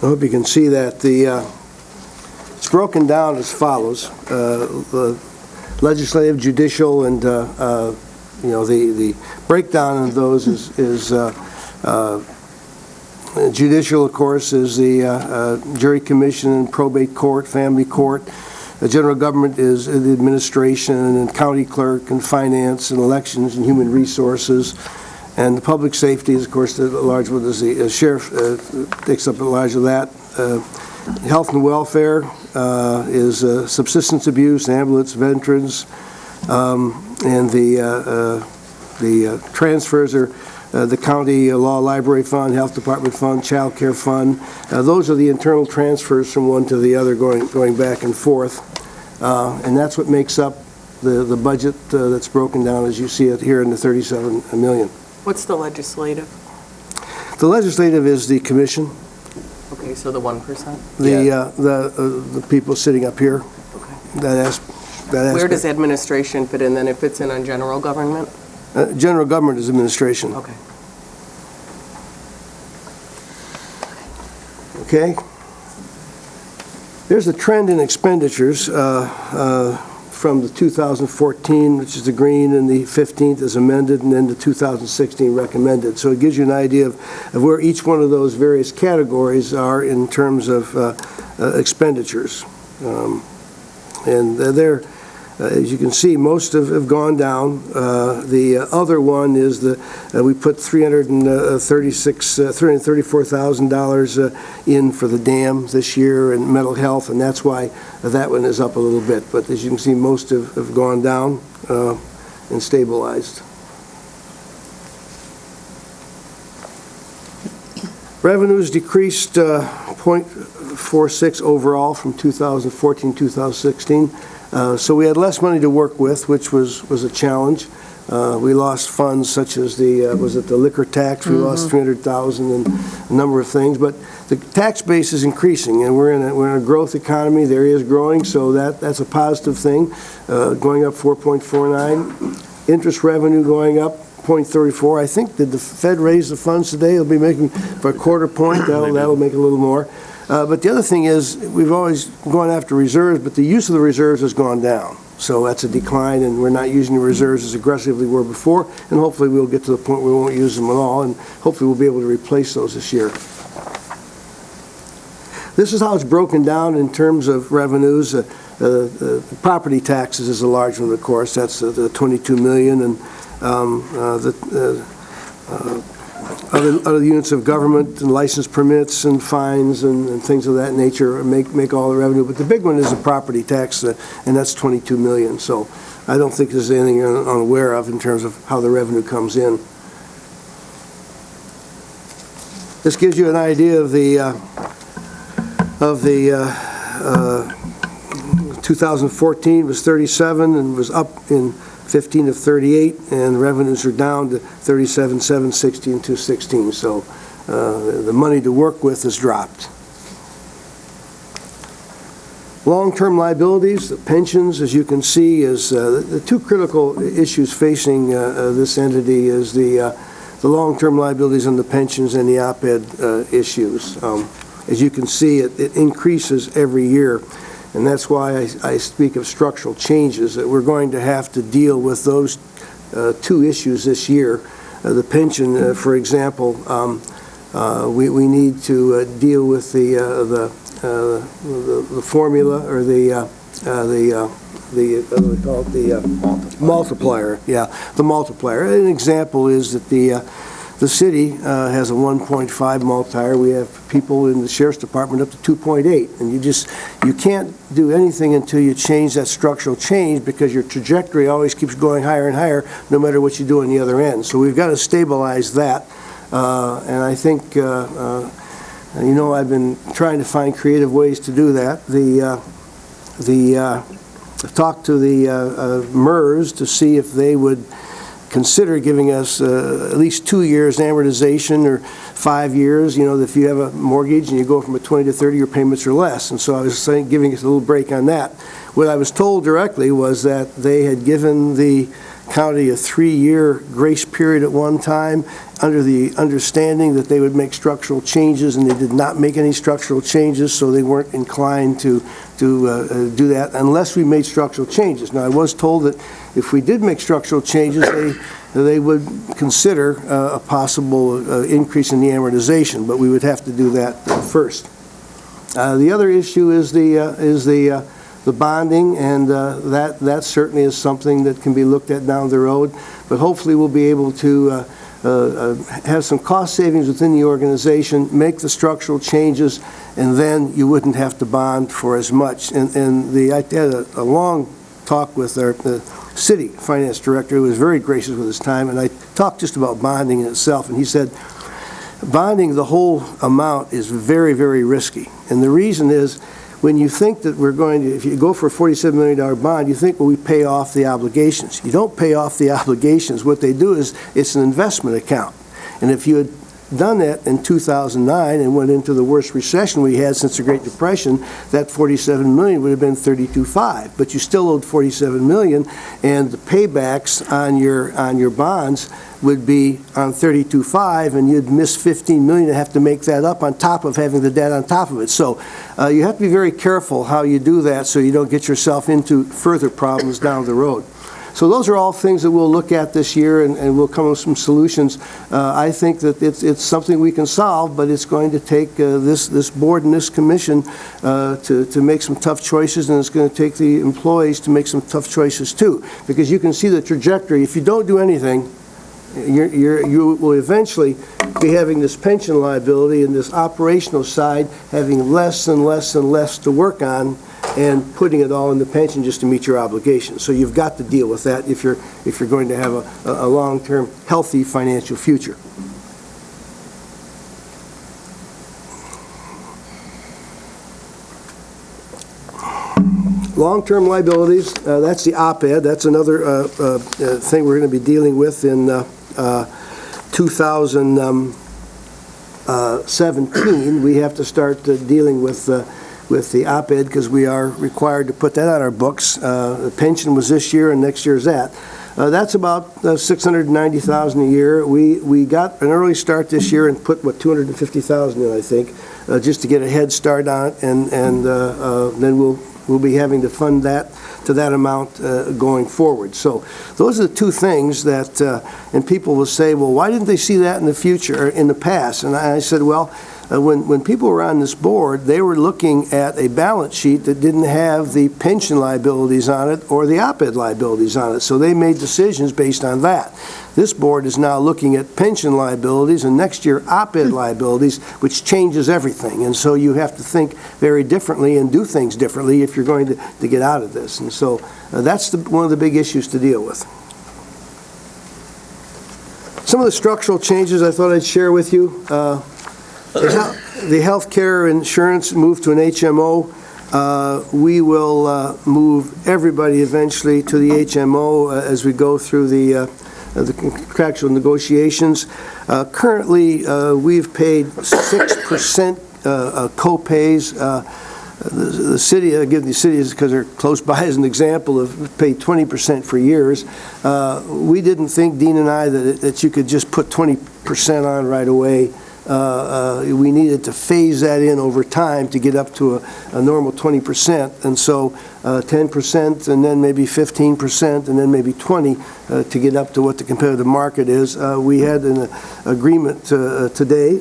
I hope you can see that. It's broken down as follows: the legislative, judicial, and the breakdown of those is judicial, of course, is the jury commission and probate court, family court. The general government is the administration and county clerk and finance and elections and human resources. And the public safety is, of course, the large one is the sheriff takes up a large of that. Health and welfare is subsistence abuse, ambulance, veterans, and the transfers are the county law library fund, health department fund, child care fund. Those are the internal transfers from one to the other going back and forth. And that's what makes up the budget that's broken down as you see it here in the $37 million. What's the legislative? The legislative is the commission. Okay, so the 1%? The people sitting up here. Okay. That Where does administration fit in then if it's in on general government? General government is administration. Okay. Okay. There's a trend in expenditures from the 2014, which is the green, and the 15th is amended, and then the 2016 recommended. So it gives you an idea of where each one of those various categories are in terms of expenditures. And they're, as you can see, most have gone down. The other one is we put $334,000 in for the dam this year and mental health, and that's why that one is up a little bit. But as you can see, most have gone down and stabilized. Revenues decreased 0.46 overall from 2014-2016. So we had less money to work with, which was a challenge. We lost funds such as the liquor tax. We lost $300,000 and a number of things. But the tax base is increasing, and we're in a growth economy. The area is growing, so that's a positive thing. Going up 4.49. Interest revenue going up 0.34. I think, did the Fed raise the funds today? It'll be making for a quarter point. That'll make a little more. But the other thing is, we've always gone after reserves, but the use of the reserves has gone down. So that's a decline, and we're not using the reserves as aggressively as we were before, and hopefully we'll get to the point where we won't use them at all, and hopefully we'll be able to replace those this year. This is how it's broken down in terms of revenues. Property taxes is a large one, of course. That's the $22 million, and other units of government and license permits and fines and things of that nature make all the revenue. But the big one is the property tax, and that's $22 million. So I don't think there's anything you're unaware of in terms of how the revenue comes in. This gives you an idea of the 2014 was 37 and was up in 15 of 38, and revenues are down to 37, 760, and 216. So the money to work with has dropped. Long-term liabilities, the pensions, as you can see, is the two critical issues facing this entity is the long-term liabilities on the pensions and the OPEB issues. As you can see, it increases every year, and that's why I speak of structural changes, that we're going to have to deal with those two issues this year. The pension, for example, we need to deal with the formula or the multiplier. Yeah, the multiplier. An example is that the city has a 1.5 multiplier. We have people in the sheriff's department up to 2.8, and you can't do anything until you change that structural change, because your trajectory always keeps going higher and higher no matter what you do on the other end. So we've got to stabilize that, and I think I've been trying to find creative ways to do that. I've talked to the MERS to see if they would consider giving us at least 2 years amortization, or 5 years. If you have a mortgage and you go from a 20 to 30, your payments are less. And so I was saying, giving us a little break on that. What I was told directly was that they had given the county a 3-year grace period at one time, under the understanding that they would make structural changes, and they did not make any structural changes, so they weren't inclined to do that unless we made structural changes. Now, I was told that if we did make structural changes, they would consider a possible increase in the amortization, but we would have to do that first. The other issue is the bonding, and that certainly is something that can be looked at down the road, but hopefully we'll be able to have some cost savings within the organization, make the structural changes, and then you wouldn't have to bond for as much. I had a long talk with our city finance director, who was very gracious with his time, and I talked just about bonding in itself, and he said, bonding the whole amount is very, very risky. And the reason is, when you think that if you go for a $47 million bond, you think, well, we pay off the obligations. You don't pay off the obligations. What they do is, it's an investment account. And if you had done that in 2009 and went into the worst recession we had since the Great Depression, that $47 million would have been $32.5. But you still owed $47 million, and the paybacks on your bonds would be on $32.5, and you'd miss $15 million to have to make that up on top of having the debt on top of it. So you have to be very careful how you do that, so you don't get yourself into further problems down the road. So those are all things that we'll look at this year, and we'll come up with some solutions. I think that it's something we can solve, but it's going to take this board and this commission to make some tough choices, and it's going to take the employees to make some tough choices too. Because you can see the trajectory. If you don't do anything, you will eventually be having this pension liability and this operational side having less and less and less to work on, and putting it all in the pension just to meet your obligations. So you've got to deal with that if you're going to have a long-term, healthy financial future. Long-term liabilities, that's the OPEB. That's another thing we're going to be dealing with in 2017. We have to start dealing with the OPEB, because we are required to put that on our books. The pension was this year, and next year's that. That's about $690,000 a year. We got an early start this year and put, $250,000 in, I think, just to get a head start on it, and then we'll be having to fund that to that amount going forward. So those are the two things that, and people will say, well, why didn't they see that in the future, or in the past? And I said, well, when people were on this board, they were looking at a balance sheet that didn't have the pension liabilities on it or the OPEB liabilities on it. So they made decisions based on that. This board is now looking at pension liabilities and next year OPEB liabilities, which changes everything. And so you have to think very differently and do things differently if you're going to get out of this. And so that's one of the big issues to deal with. Some of the structural changes I thought I'd share with you. The health care insurance moved to an HMO. We will move everybody eventually to the HMO as we go through the contractual negotiations. Currently, we've paid 6% co-pays the city, I give the cities because they're close by as an example, have paid 20% for years. We didn't think, Dean and I, that you could just put 20% on right away. We needed to phase that in over time to get up to a normal 20%, and so 10% and then maybe 15% and then maybe 20 to get up to what the competitive market is. We had an agreement today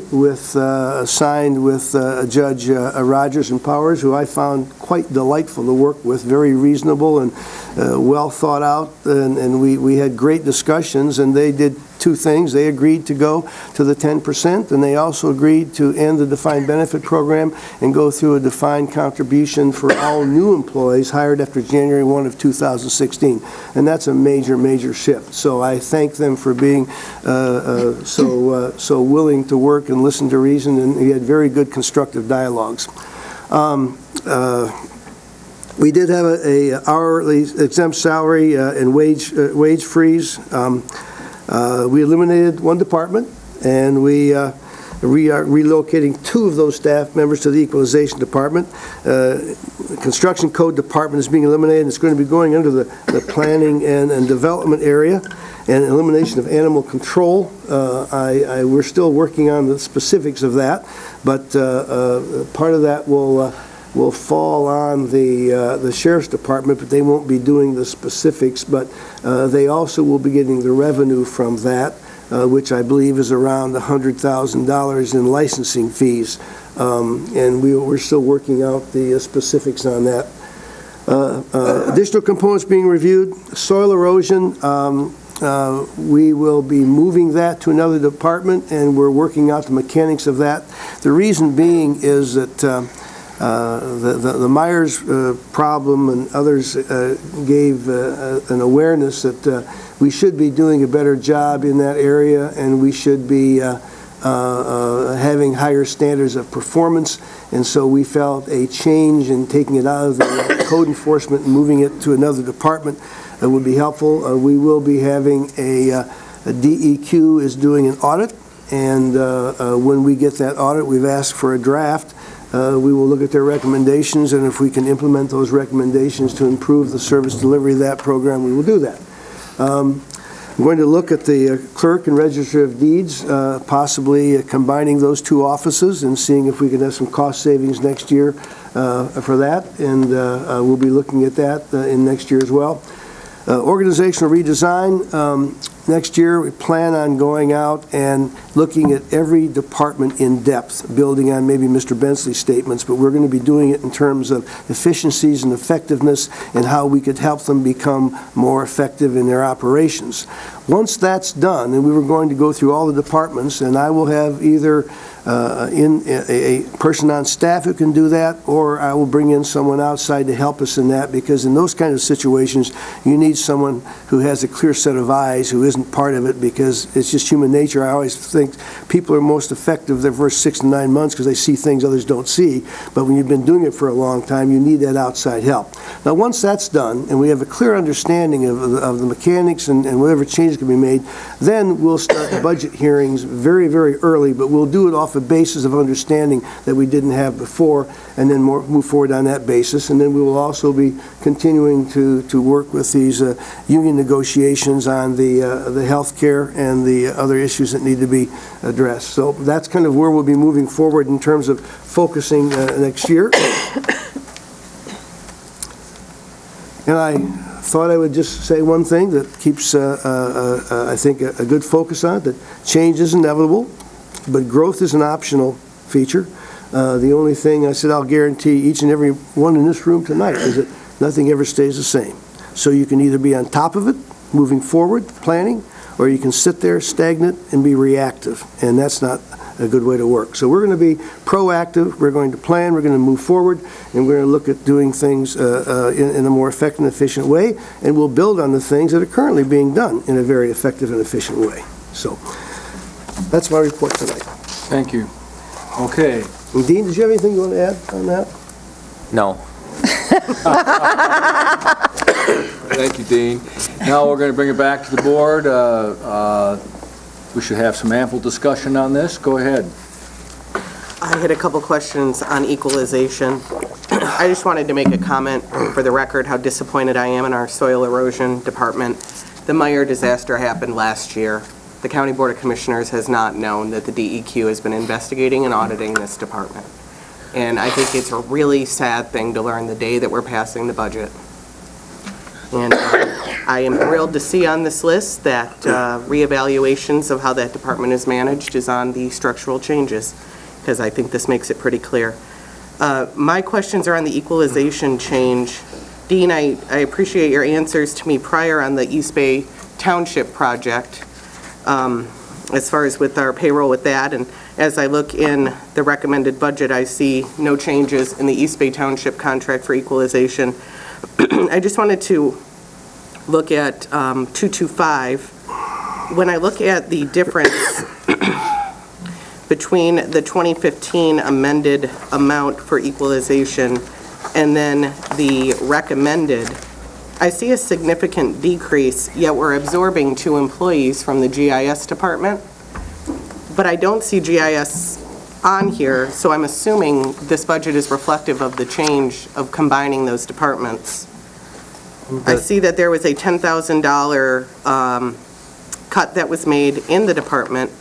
signed with Judge Rogers and Powers, who I found quite delightful to work with, very reasonable and well thought out, and we had great discussions, and they did two things. They agreed to go to the 10%, and they also agreed to end the defined benefit program and go through a defined contribution for all new employees hired after January 1 of 2016. And that's a major, major shift. So I thank them for being so willing to work and listen to reason, and we had very good constructive dialogues. We did have a hourly exempt salary and wage freeze. We eliminated one department, and we are relocating 2 of those staff members to the equalization department. Construction code department is being eliminated. It's going to be going under the planning and development area, and elimination of animal control. We're still working on the specifics of that, but part of that will fall on the sheriff's department, but they won't be doing the specifics, but they also will be getting the revenue from that, which I believe is around $100,000 in licensing fees, and we're still working out the specifics on that. Additional components being reviewed. Soil erosion, we will be moving that to another department, and we're working out the mechanics of that. The reason being is that the Myers problem and others gave an awareness that we should be doing a better job in that area, and we should be having higher standards of performance, and so we felt a change in taking it out of the code enforcement and moving it to another department would be helpful. We will be having a DEQ is doing an audit, and when we get that audit, we've asked for a draft. We will look at their recommendations, and if we can implement those recommendations to improve the service delivery of that program, we will do that. I'm going to look at the clerk and register of deeds, possibly combining those 2 offices and seeing if we can have some cost savings next year for that, and we'll be looking at that in next year as well. Organizational redesign. Next year, we plan on going out and looking at every department in depth, building on maybe Mr. Bensley's statements, but we're going to be doing it in terms of efficiencies and effectiveness and how we could help them become more effective in their operations. Once that's done, and we were going to go through all the departments, and I will have either a person on staff who can do that, or I will bring in someone outside to help us in that, because in those kind of situations, you need someone who has a clear set of eyes, who isn't part of it, because it's just human nature. I always think people are most effective their first 6 to 9 months because they see things others don't see, but when you've been doing it for a long time, you need that outside help. Now, once that's done, and we have a clear understanding of the mechanics and whatever changes can be made, then we'll start budget hearings very, very early, but we'll do it off a basis of understanding that we didn't have before, and then move forward on that basis. And then we will also be continuing to work with these union negotiations on the health care and the other issues that need to be addressed. So that's kind of where we'll be moving forward in terms of focusing next year. And I thought I would just say one thing that keeps, I think, a good focus on it, that change is inevitable, but growth is an optional feature. The only thing I said I'll guarantee each and every one in this room tonight is that nothing ever stays the same. So you can either be on top of it, moving forward, planning, or you can sit there stagnant and be reactive, and that's not a good way to work. So we're going to be proactive, we're going to plan, we're going to move forward, and we're going to look at doing things in a more effective and efficient way, and we'll build on the things that are currently being done in a very effective and efficient way. So that's my report tonight. Thank you. Okay. And Dean, did you have anything you want to add on that? No. Thank you, Dean. Now we're going to bring it back to the board. We should have some ample discussion on this. Go ahead. I had a couple questions on equalization. I just wanted to make a comment for the record, how disappointed I am in our soil erosion department. The Meyer disaster happened last year. The County Board of Commissioners has not known that the DEQ has been investigating and auditing this department. And I think it's a really sad thing to learn the day that we're passing the budget. And I am thrilled to see on this list that reevaluations of how that department is managed is on the structural changes, because I think this makes it pretty clear. My questions are on the equalization change. Dean, I appreciate your answers to me prior on the East Bay Township project, as far as with our payroll with that. And as I look in the recommended budget, I see no changes in the East Bay Township contract for equalization. I just wanted to look at 225. When I look at the difference between the 2015 amended amount for equalization and then the recommended, I see a significant decrease, yet we're absorbing 2 employees from the GIS department. But I don't see GIS on here, so I'm assuming this budget is reflective of the change of combining those departments. I see that there was a $10,000 cut that was made in the department,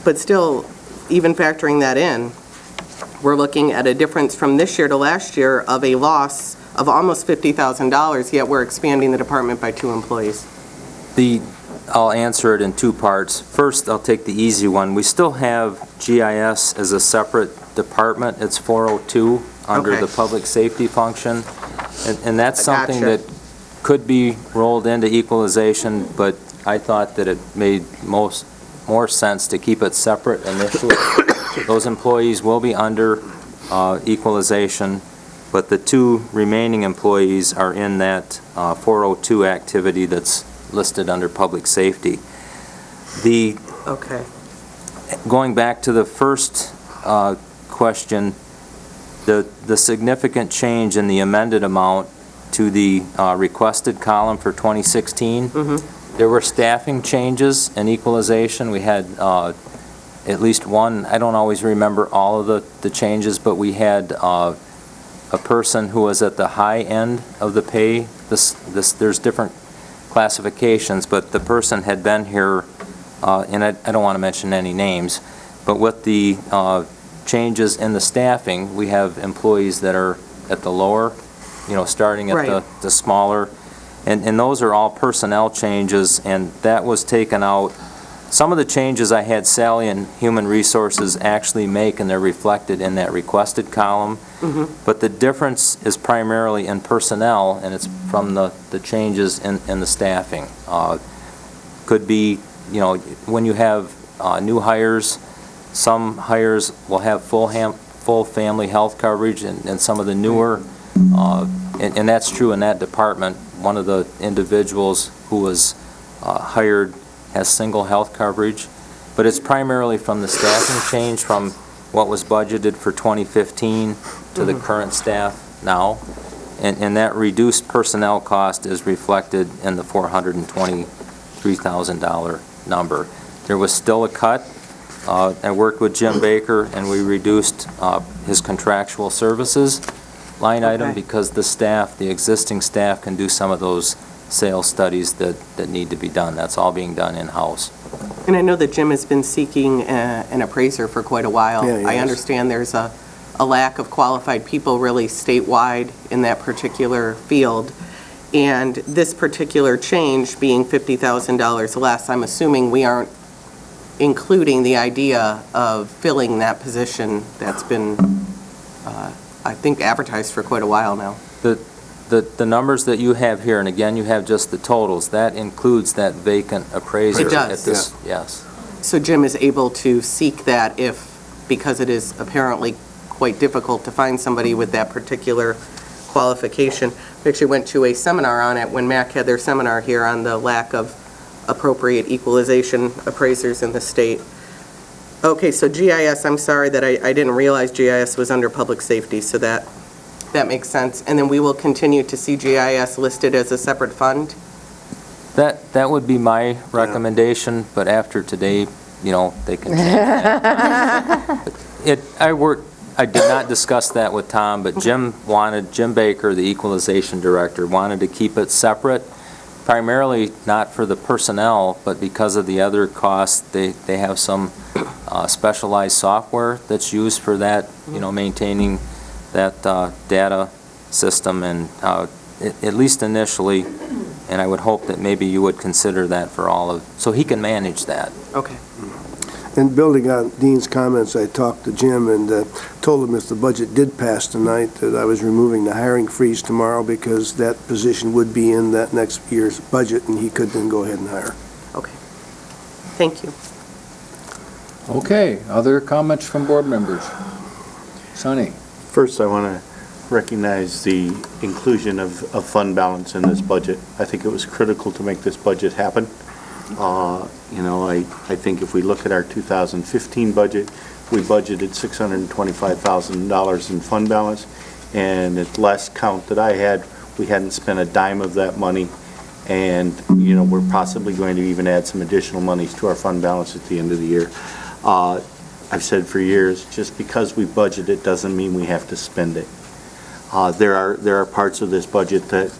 but still, even factoring that in, we're looking at a difference from this year to last year of a loss of almost $50,000, yet we're expanding the department by 2 employees. I'll answer it in 2 parts. First, I'll take the easy one. We still have GIS as a separate department. It's 402 under Okay. the public safety function. And that's something Gotcha. that could be rolled into equalization, but I thought that it made more sense to keep it separate initially. Those employees will be under equalization, but the 2 remaining employees are in that 402 activity that's listed under public safety. Okay. Going back to the first question, the significant change in the amended amount to the requested column for 2016, there were staffing changes in equalization. We had at least one, I don't always remember all of the changes, but we had a person who was at the high end of the pay. There's different classifications, but the person had been here, and I don't want to mention any names, but with the changes in the staffing, we have employees that are at the lower, starting at Right. the smaller, and those are all personnel changes, and that was taken out. Some of the changes I had Sally and Human Resources actually make, and they're reflected in that requested column. But the difference is primarily in personnel, and it's from the changes in the staffing. Could be, when you have new hires, some hires will have full family health coverage, and some of the newer, and that's true in that department. One of the individuals who was hired has single health coverage, but it's primarily from the staffing change from what was budgeted for 2015 to the current staff now, and that reduced personnel cost is reflected in the $423,000 number. There was still a cut. I worked with Jim Baker, and we reduced his contractual services line item because the existing staff can do some of those sales studies that need to be done. That's all being done in-house. And I know that Jim has been seeking an appraiser for quite a while. Yeah, he I has. understand there's a lack of qualified people really statewide in that particular field. And this particular change being $50,000 less, I'm assuming we aren't including the idea of filling that position that's been, I think, advertised for quite a while now. The numbers that you have here, and again, you have just the totals, that includes that vacant appraiser. It does. Yes. So Jim is able to seek that because it is apparently quite difficult to find somebody with that particular qualification. We actually went to a seminar on it when MAC had their seminar here on the lack of appropriate equalization appraisers in the state. Okay, so GIS, I'm sorry that I didn't realize GIS was under public safety, so that makes sense. And then we will continue to see GIS listed as a separate fund? That would be my recommendation, but after today, they can change that. I did not discuss that with Tom, but Jim Baker, the equalization director, wanted to keep it separate, primarily not for the personnel, but because of the other costs. They have some specialized software that's used for that, maintaining that data system, and at least initially, and I would hope that maybe you would consider that for so he can manage that. Okay. And building on Dean's comments, I talked to Jim and told him if the budget did pass tonight, that I was removing the hiring freeze tomorrow because that position would be in that next year's budget, and he could then go ahead and hire. Okay. Thank you. Okay, other comments from board members? Sonny? First, I want to recognize the inclusion of fund balance in this budget. I think it was critical to make this budget happen. I think if we look at our 2015 budget, we budgeted $625,000 in fund balance, and at last count that I had, we hadn't spent a dime of that money, and, we're possibly going to even add some additional monies to our fund balance at the end of the year. I've said for years, just because we budget it doesn't mean we have to spend it. There are parts of this budget that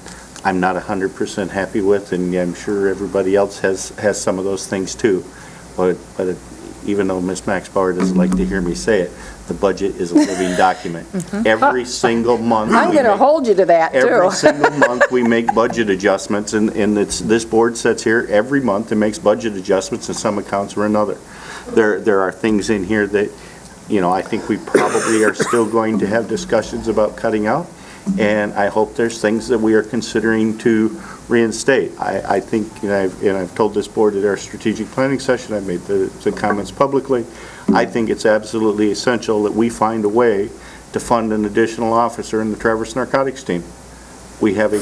I'm not 100% happy with, and I'm sure everybody else has some of those things too. But even though Ms. Max Bauer doesn't like to hear me say it, the budget is a living document. Every single month. I'm going to hold you to that, too. Every single month, we make budget adjustments, and this board sits here every month and makes budget adjustments in some accounts or another. There are things in here that, I think we probably are still going to have discussions about cutting out, and I hope there's things that we are considering to reinstate. I think, I've told this board at our strategic planning session, I've made the comments publicly, I think it's absolutely essential that we find a way to fund an additional officer in the Traverse Narcotics team. We have a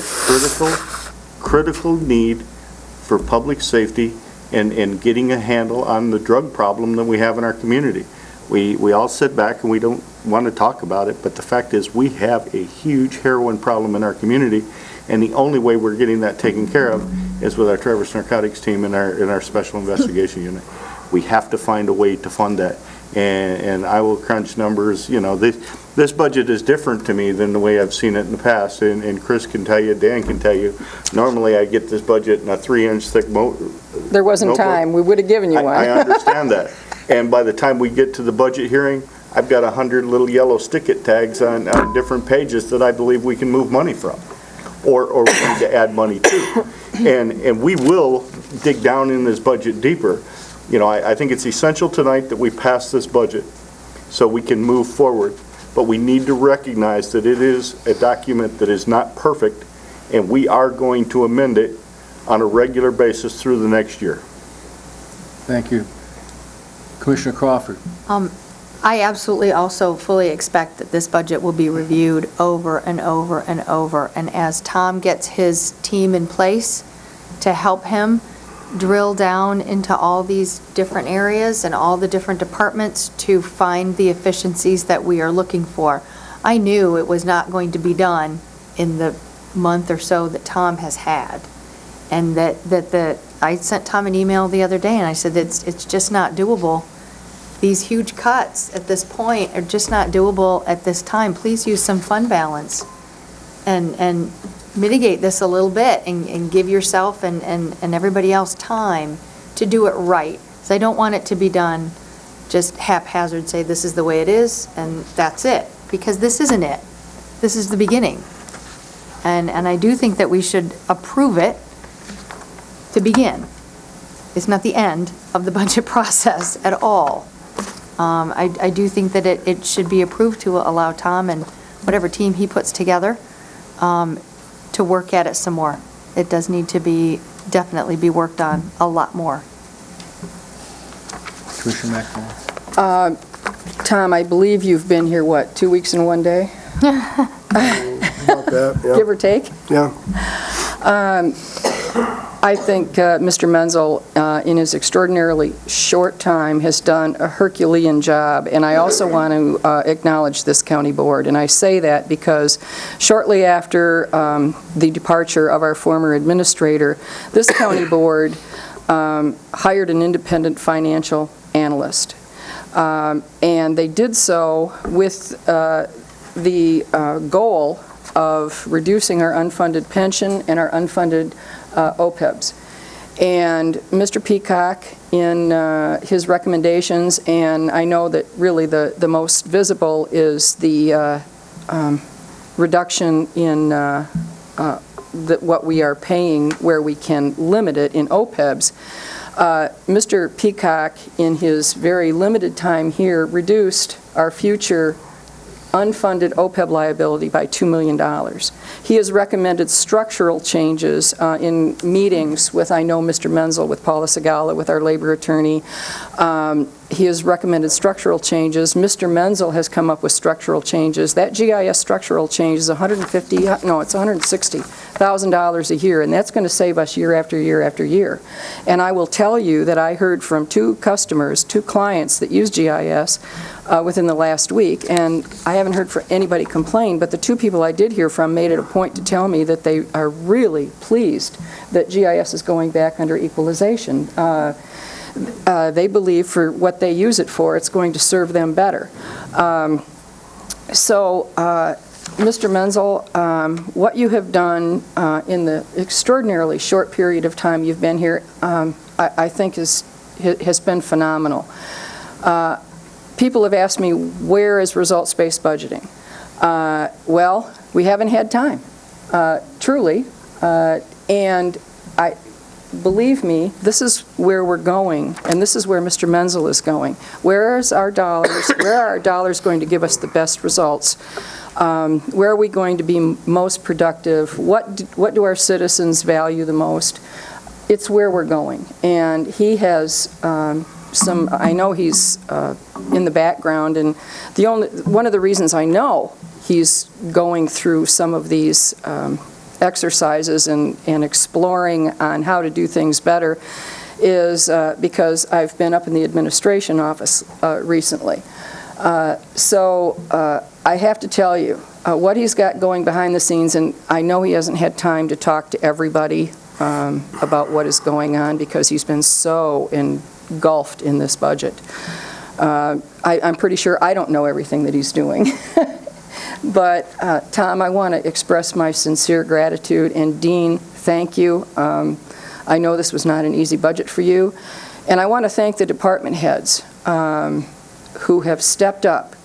critical need for public safety and getting a handle on the drug problem that we have in our community. We all sit back and we don't want to talk about it, but the fact is we have a huge heroin problem in our community, and the only way we're getting that taken care of is with our Traverse Narcotics team in our Special Investigation Unit. We have to find a way to fund that, and I will crunch numbers. This budget is different to me than the way I've seen it in the past, and Chris can tell you, Dan can tell you, normally I get this budget in a 3-inch thick There wasn't notebook. Time. We would have given you one. I understand that. And by the time we get to the budget hearing, I've got 100 little yellow stick-it tags on different pages that I believe we can move money from, or we need to add money to. And we will dig down in this budget deeper. I think it's essential tonight that we pass this budget so we can move forward. But we need to recognize that it is a document that is not perfect, and we are going to amend it on a regular basis through the next year. Thank you. Commissioner Crawford. I absolutely also fully expect that this budget will be reviewed over and over and over. And as Tom gets his team in place to help him drill down into all these different areas and all the different departments to find the efficiencies that we are looking for, I knew it was not going to be done in the month or so that Tom has had. And I sent Tom an email the other day and I said, it's just not doable. These huge cuts at this point are just not doable at this time. Please use some fund balance and mitigate this a little bit and give yourself and everybody else time to do it right. So I don't want it to be done just haphazard, say this is the way it is and that's it. Because this isn't it. This is the beginning. And I do think that we should approve it to begin. It's not the end of the budget process at all. I do think that it should be approved to allow Tom and whatever team he puts together to work at it some more. It does need to definitely be worked on a lot more. Commissioner McNamara. Tom, I believe you've been here, 2 weeks and 1 day? About that, yeah. Give or take? Yeah. I think Mr. Menzel, in his extraordinarily short time, has done a Herculean job, and I also want to acknowledge this county board. And I say that because shortly after the departure of our former administrator, this county board hired an independent financial analyst. And they did so with the goal of reducing our unfunded pension and our unfunded OPEBs. And Mr. Peacock, in his recommendations, and I know that really the most visible is the reduction in what we are paying where we can limit it in OPEBs. Mr. Peacock, in his very limited time here, reduced our future unfunded OPEB liability by $2 million. He has recommended structural changes in meetings with, I know, Mr. Menzel, with Paula Segala, with our labor attorney. He has recommended structural changes. Mr. Menzel has come up with structural changes. That GIS structural change is $160,000 a year, and that's going to save us year after year after year. And I will tell you that I heard from two clients that use GIS within the last week, and I haven't heard from anybody complain, but the two people I did hear from made it a point to tell me that they are really pleased that GIS is going back under equalization. They believe for what they use it for, it's going to serve them better. Mr. Menzel, what you have done in the extraordinarily short period of time you've been here, I think has been phenomenal. People have asked me, where is results-based budgeting? Well, we haven't had time, truly, and believe me, this is where we're going, and this is where Mr. Menzel is going. Where are our dollars going to give us the best results? Where are we going to be most productive? What do our citizens value the most? It's where we're going. And he has I know he's in the background, and one of the reasons I know he's going through some of these exercises and exploring on how to do things better is because I've been up in the administration office recently. I have to tell you what he's got going behind the scenes, and I know he hasn't had time to talk to everybody about what is going on because he's been so engulfed in this budget. I'm pretty sure I don't know everything that he's doing. But, Tom, I want to express my sincere gratitude, and Dean, thank you. I know this was not an easy budget for you, and I want to thank the department heads who have stepped up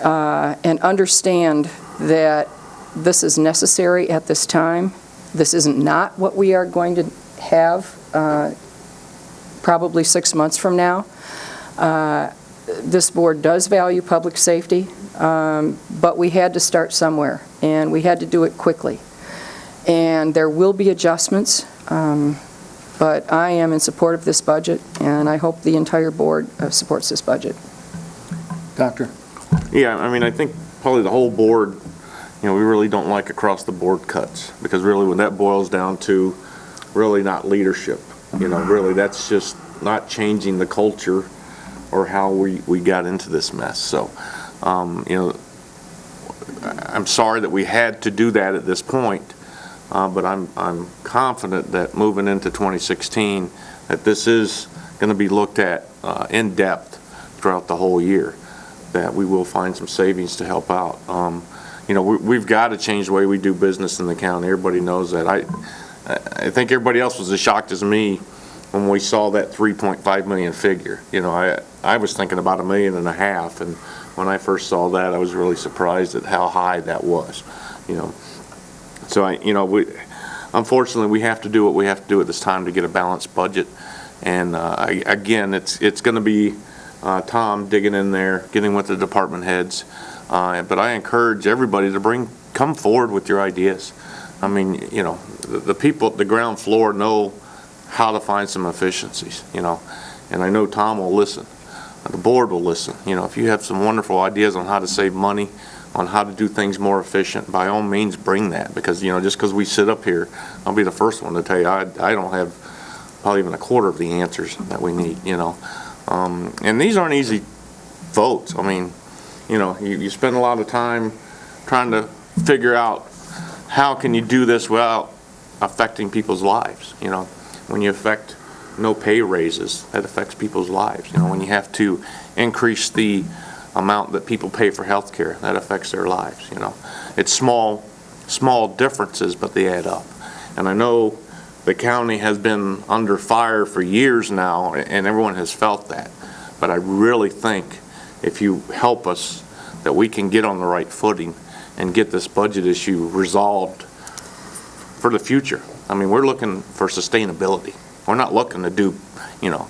and understand that this is necessary at this time. This isn't not what we are going to have probably 6 months from now. This board does value public safety, but we had to start somewhere, and we had to do it quickly. And there will be adjustments, but I am in support of this budget, and I hope the entire board supports this budget. Doctor? Yeah, I mean, I think probably the whole board, we really don't like across-the-board cuts, because really when that boils down to really not leadership, really that's just not changing the culture or how we got into this mess. So, I'm sorry that we had to do that at this point, but I'm confident that moving into 2016, that this is going to be looked at in depth throughout the whole year, that we will find some savings to help out. We've got to change the way we do business in the county. Everybody knows that. I think everybody else was as shocked as me when we saw that 3.5 million figure. I was thinking about $1.5 million, and when I first saw that, I was really surprised at how high that was. So unfortunately, we have to do what we have to do at this time to get a balanced budget. And again, it's going to be Tom digging in there, getting with the department heads. But I encourage everybody to come forward with your ideas. I mean, the people at the ground floor know how to find some efficiencies, and I know Tom will listen. The board will listen. If you have some wonderful ideas on how to save money, on how to do things more efficient, by all means bring that, because, just because we sit up here, I'll be the first one to tell you I don't have probably even a quarter of the answers that we need, and these aren't easy votes. I mean, you spend a lot of time trying to figure out how can you do this without affecting people's lives. When you affect no pay raises, that affects people's lives. You know, when you have to increase the amount that people pay for health care, that affects their lives, you know. It's small differences, but they add up. And I know the county has been under fire for years now, and everyone has felt that. But I really think if you help us, that we can get on the right footing and get this budget issue resolved for the future. I mean, we're looking for sustainability. We're not looking to do, you know,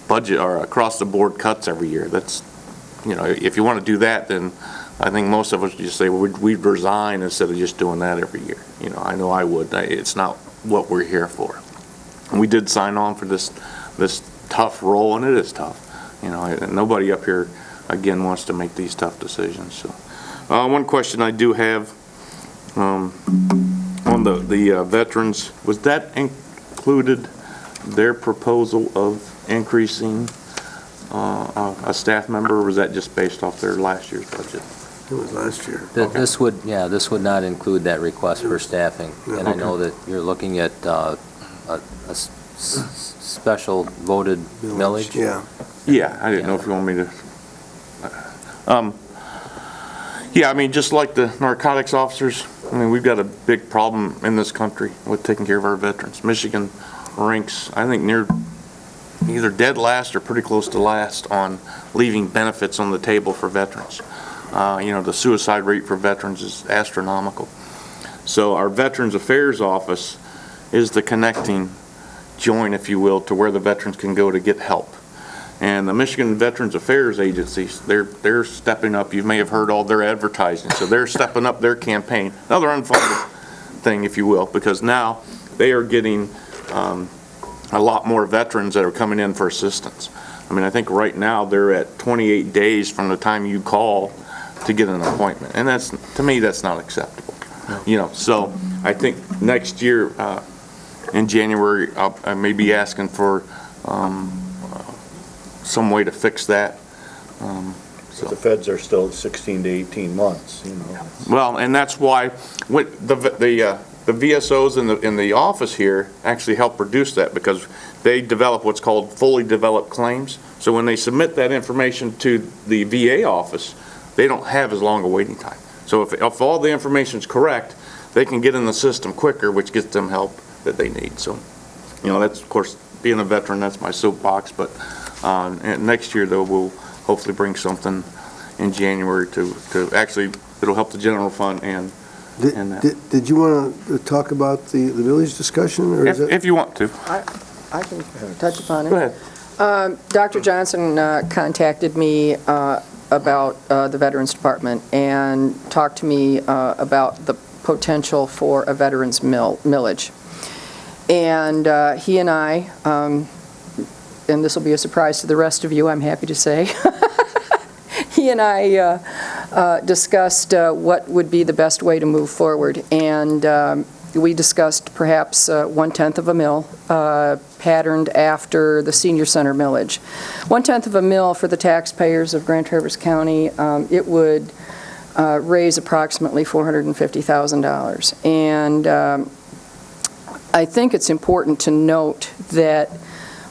budget or across-the-board cuts every year. That's, you know, if you want to do that, then I think most of us just say, well, we'd resign instead of just doing that every year. You know I would. It's not what we're here for. We did sign on for this tough role, and it is tough. You know, nobody up here, again, wants to make these tough decisions. So, one question I do have on the veterans, was that included their proposal of increasing a staff member, or was that just based off their last year's budget? It was last year. This would not include that request for staffing. And I know that you're looking at a special voted millage. Yeah. Yeah, I didn't know if you want me to. Yeah, I mean, just like the narcotics officers, I mean, we've got a big problem in this country with taking care of our veterans. Michigan ranks, I think, near either dead last or pretty close to last on leaving benefits on the table for veterans. You know, the suicide rate for veterans is astronomical. So our Veterans Affairs Office is the connecting joint, if you will, to where the veterans can go to get help. And the Michigan Veterans Affairs agencies, they're stepping up. You may have heard all their advertising. So they're stepping up their campaign. Another unfunded thing, if you will, because now they are getting a lot more veterans that are coming in for assistance. I mean, I think right now they're at 28 days from the time you call to get an appointment. And that's, to me, that's not acceptable. No. You know, so I think next year in January, I may be asking for some way to fix that. So the feds are still 16 to 18 months, you know. Well, and that's why the VSOs in the office here actually help reduce that, because they develop what's called fully developed claims. So when they submit that information to the VA office, they don't have as long a waiting time. So if all the information is correct, they can get in the system quicker, which gets them help that they need. So, you know, that's, of course, being a veteran, that's my soapbox. But and next year, though, we'll hopefully bring something in January to actually, it'll help the general fund and that. Did you want to talk about the village discussion? Or If you want to. I can touch upon it. Go ahead. Dr. Johnson contacted me about the Veterans Department and talked to me about the potential for a veterans millage. And he and I, and this will be a surprise to the rest of you, I'm happy to say, he and I discussed what would be the best way to move forward. And we discussed perhaps 1/10 of a mill, patterned after the senior center millage. 1/10 of a mill for the taxpayers of Grand Traverse County, it would raise approximately $450,000. And I think it's important to note that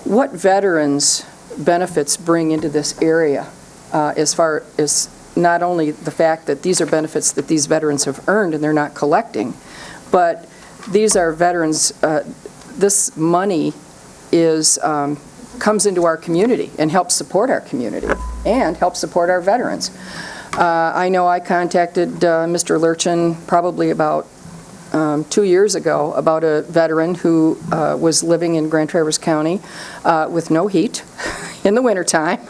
what veterans benefits bring into this area, as far as not only the fact that these are benefits that these veterans have earned and they're not collecting, but these are veterans, this money is, comes into our community and helps support our community and helps support our veterans. I know I contacted Mr. Lurchin probably about 2 years ago about a veteran who was living in Grand Traverse County with no heat in the wintertime.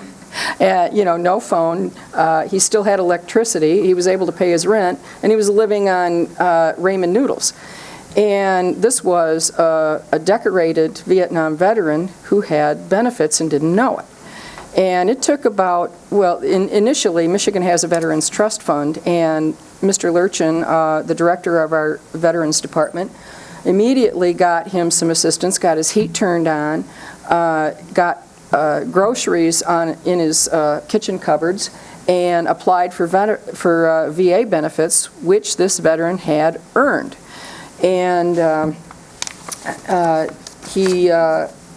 You know, no phone. He still had electricity. He was able to pay his rent, and he was living on ramen noodles. And this was a decorated Vietnam veteran who had benefits and didn't know it. And it took about, well, initially, Michigan has a Veterans Trust Fund, and Mr. Lurchin, the director of our Veterans Department, immediately got him some assistance, got his heat turned on, got groceries in his kitchen cupboards, and applied for VA benefits, which this veteran had earned. And he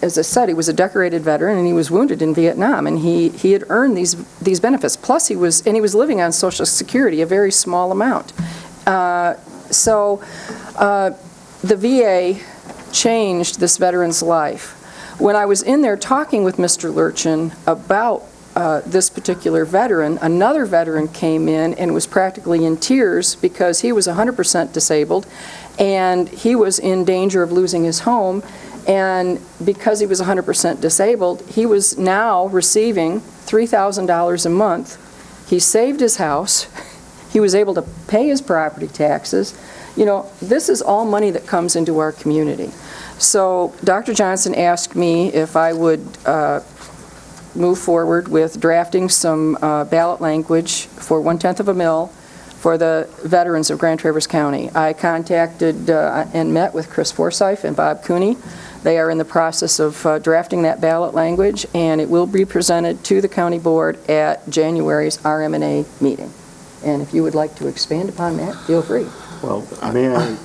as I said, he was a decorated veteran, and he was wounded in Vietnam, and he had earned these benefits. Plus, he was living on Social Security, a very small amount. So the VA changed this veteran's life. When I was in there talking with Mr. Lurchin about this particular veteran, another veteran came in and was practically in tears because he was 100% disabled, and he was in danger of losing his home. And because he was 100% disabled, he was now receiving $3,000 a month. He saved his house. He was able to pay his property taxes. You know, this is all money that comes into our community. So Dr. Johnson asked me if I would move forward with drafting some ballot language for 1/10 of a mil for the veterans of Grand Traverse County. I contacted and met with Chris Forsyth and Bob Cooney. They are in the process of drafting that ballot language, and it will be presented to the county board at January's RMNA meeting. And if you would like to expand upon that, feel free. Well, may I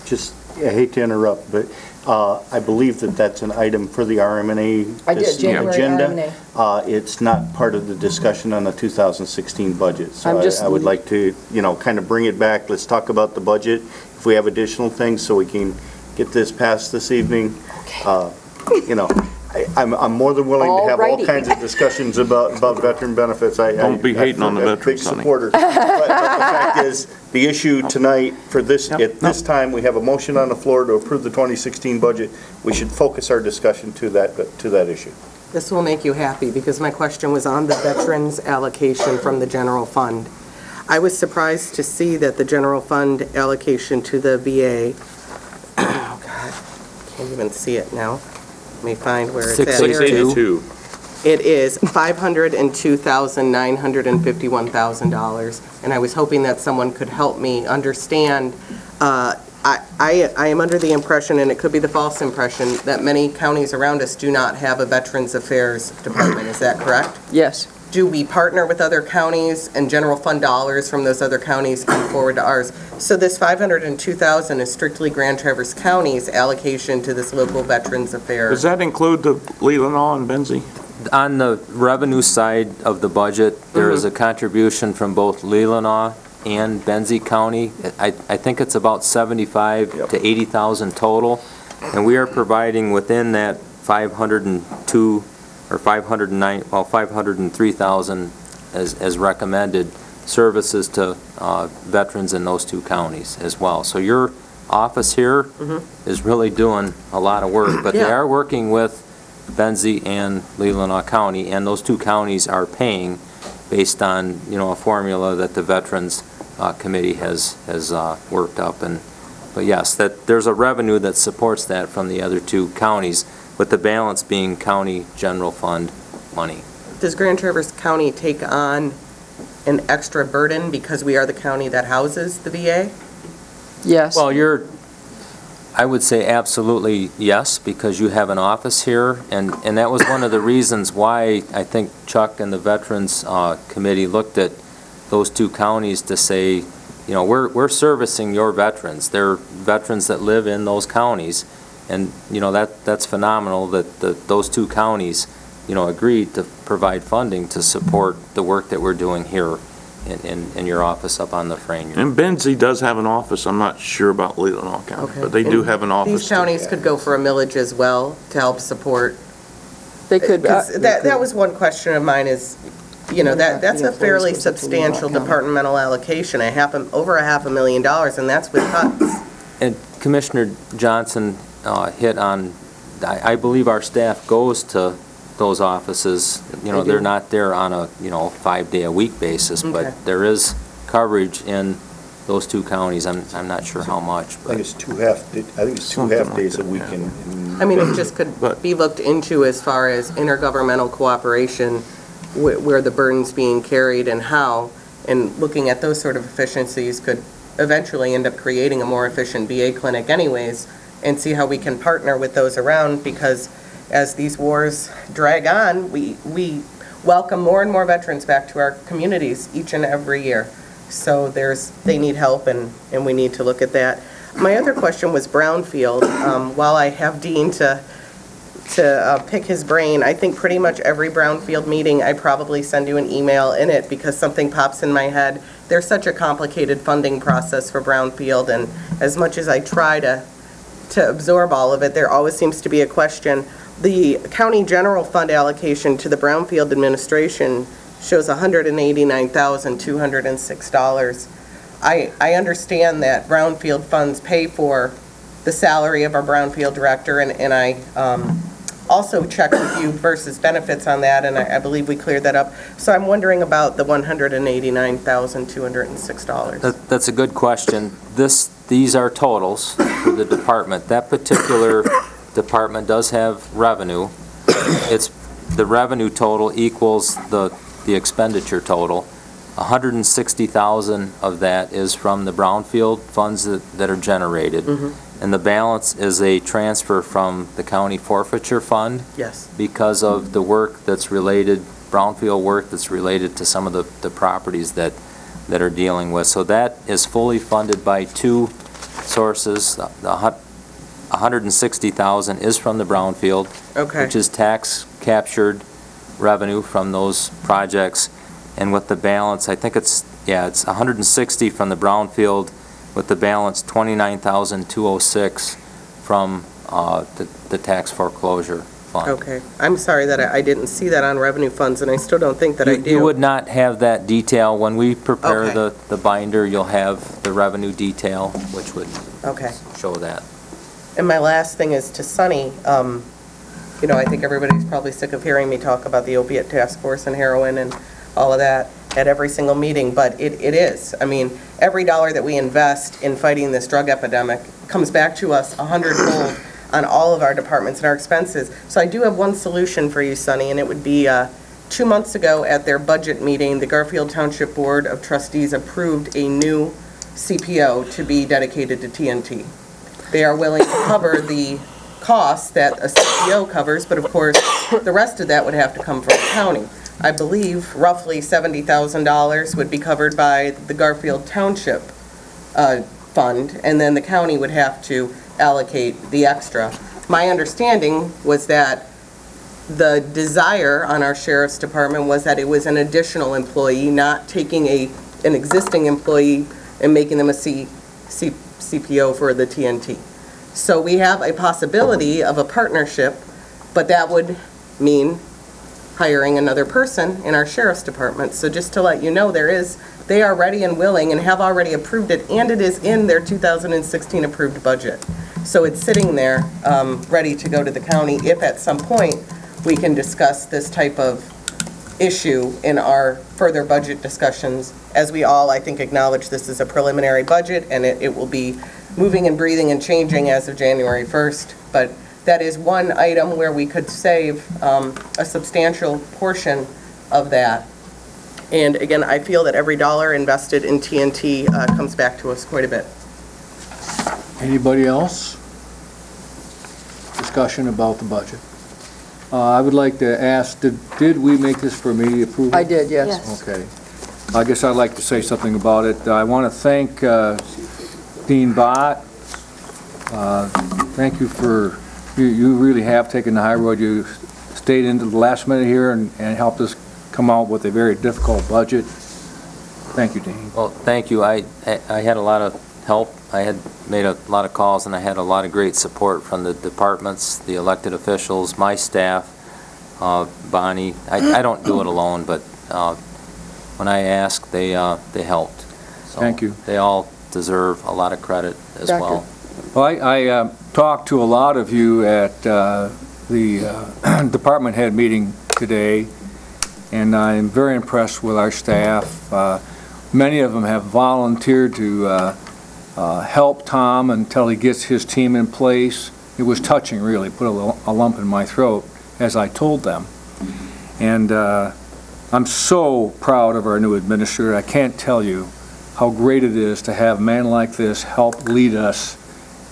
just, I hate to interrupt, but I believe that that's an item for the RMNA I did, January agenda. RMNA. It's not part of the discussion on the 2016 budget. So I would like to, kind of bring it back. Let's talk about the budget. If we have additional things, so we can get this passed this evening. I'm more than willing to have all kinds of discussions about veteran benefits. Don't be hating on the veterans, big supporter. But the fact is, the issue tonight for this, at this time, we have a motion on the floor to approve the 2016 budget. We should focus our discussion to that issue. This will make you happy, because my question was on the veterans allocation from the general fund. I was surprised to see that the general fund allocation to the VA, oh God, can't even see it now. Let me find where it's at. 682. It is $502,951,000, and I was hoping that someone could help me understand. I am under the impression, and it could be the false impression, that many counties around us do not have a Veterans Affairs Department. Is that correct? Yes. Do we partner with other counties, and general fund dollars from those other counties come forward to ours? So this $502,000 is strictly Grand Traverse County's allocation to this local Veterans Affairs. Does that include the Leelanau and Benzie? On the revenue side of the budget, there is a contribution from both Leelanau and Benzie County. I think it's about 75 to 80,000 total, and we are providing within that 502 or 509, well, 503,000 as recommended services to veterans in those two counties as well. So your office here is really doing a lot of work, but they are working with Benzie and Leelanau County, and those two counties are paying based on, a formula that the Veterans Committee has worked up. But yes, that there's a revenue that supports that from the other two counties, with the balance being county general fund money. Does Grand Traverse County take on an extra burden because we are the county that houses the VA? Yes. Well, I would say absolutely yes, because you have an office here, and that was one of the reasons why I think Chuck and the Veterans Committee looked at those two counties to say, we're servicing your veterans. They're veterans that live in those counties, and that's phenomenal that those two counties agreed to provide funding to support the work that we're doing here in your office up on the frame. And Benzie does have an office. I'm not sure about Leelanau County, but they do have an office. These counties could go for a millage as well to help support. They could. That was one question of mine is, that's a fairly substantial departmental allocation, over $500,000, and that's with cuts. And Commissioner Johnson hit on, I believe our staff goes to those offices. They're not there on a 5-day-a-week basis, but there is coverage in those two counties. I'm not sure how much. I think it's two half days a week. It just could be looked into as far as intergovernmental cooperation, where the burden's being carried and how, and looking at those sort of efficiencies could eventually end up creating a more efficient VA clinic anyways, and see how we can partner with those around, because as these wars drag on, we welcome more and more veterans back to our communities each and every year. So they need help, and we need to look at that. My other question was Brownfield. While I have Dean to to pick his brain. I think pretty much every brownfield meeting, I probably send you an email in it because something pops in my head. There's such a complicated funding process for brownfield, and as much as I try to absorb all of it, there always seems to be a question. The county general fund allocation to the brownfield administration shows $189,206. I understand that brownfield funds pay for the salary of our brownfield director, and I also checked with you versus benefits on that, and I believe we cleared that up. So I'm wondering about the $189,206. That's a good question. These are totals for the department. That particular department does have revenue. The revenue total equals the expenditure total. 160,000 of that is from the brownfield funds that are generated. And the balance is a transfer from the county forfeiture fund. Yes. Because of the work that's related, brownfield work that's related to some of the properties that are dealing with. So that is fully funded by two sources. The 160,000 is from the brownfield, Okay. which is tax captured revenue from those projects. And with the balance, I think it's 160 from the brownfield, with the balance 29,206 from the tax foreclosure fund. Okay. I'm sorry that I didn't see that on revenue funds, and I still don't think that I do. You would not have that detail. When we prepare Okay. the binder, you'll have the revenue detail, which would Okay. show that. And my last thing is to Sunny. I think everybody's probably sick of hearing me talk about the opiate task force and heroin and all of that at every single meeting, but it is. I mean, every dollar that we invest in fighting this drug epidemic comes back to us 100-fold on all of our departments and our expenses. So I do have one solution for you, Sunny, and it would be 2 months ago at their budget meeting, the Garfield Township Board of Trustees approved a new CPO to be dedicated to TNT. They are willing to cover the costs that a CPO covers, but of course, the rest of that would have to come from the county. I believe roughly $70,000 would be covered by the Garfield Township fund, and then the county would have to allocate the extra. My understanding was that the desire on our sheriff's department was that it was an additional employee, not taking an existing employee and making them a CPO for the TNT. So we have a possibility of a partnership, but that would mean hiring another person in our sheriff's department. So just to let you know, they are ready and willing and have already approved it, and it is in their 2016 approved budget. So it's sitting there, ready to go to the county if at some point we can discuss this type of issue in our further budget discussions. As we all, I think, acknowledge this is a preliminary budget, and it will be moving and breathing and changing as of January 1st. But that is one item where we could save a substantial portion of that. And again, I feel that every dollar invested in TNT comes back to us quite a bit. Anybody else? Discussion about the budget. I would like to ask, did we make this for immediate approval? I did, yes. Yes. Okay. I guess I'd like to say something about it. I want to thank Dean Bott. Thank you for, you really have taken the high road. You stayed into the last minute here and helped us come out with a very difficult budget. Thank you, Dean. Well, thank you. I had a lot of help. I had made a lot of calls, and I had a lot of great support from the departments, the elected officials, my staff, Bonnie. I don't do it alone, but when I asked, they helped. So Thank you. They all deserve a lot of credit as Doctor. well. Well, I talked to a lot of you at the department head meeting today, and I'm very impressed with our staff. Many of them have volunteered to help Tom until he gets his team in place. It was touching, really, put a lump in my throat as I told them. And I'm so proud of our new administrator. I can't tell you how great it is to have a man like this help lead us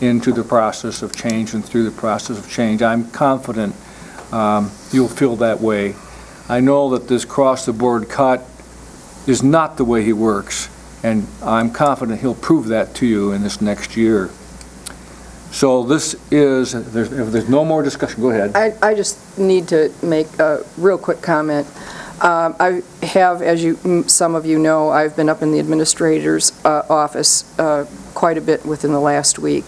into the process of change and through the process of change. I'm confident you'll feel that way. I know that this cross-the-board cut is not the way he works, and I'm confident he'll prove that to you in this next year. So this is, if there's no more discussion, go ahead. I just need to make a real quick comment. I have, as some of you know, I've been up in the administrator's office quite a bit within the last week,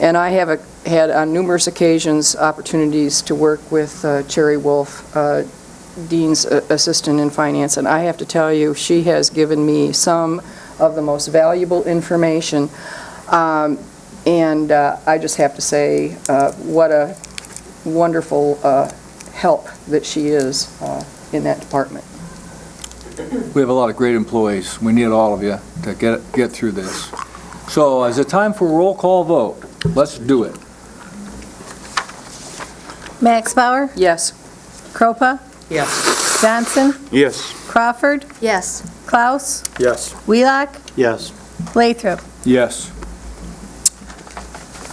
and I have had on numerous occasions opportunities to work with Cherry Wolf, Dean's assistant in finance, and I have to tell you, she has given me some of the most valuable information, and I just have to say what a wonderful help that she is in that department. We have a lot of great employees. We need all of you to get through this. So is it time for a roll call vote? Let's do it. Max Bauer, Yes. Kropa, Yes. Johnson, Yes. Crawford, Yes. Klaus, Yes. Wheelock, Yes. Lathrop. Yes.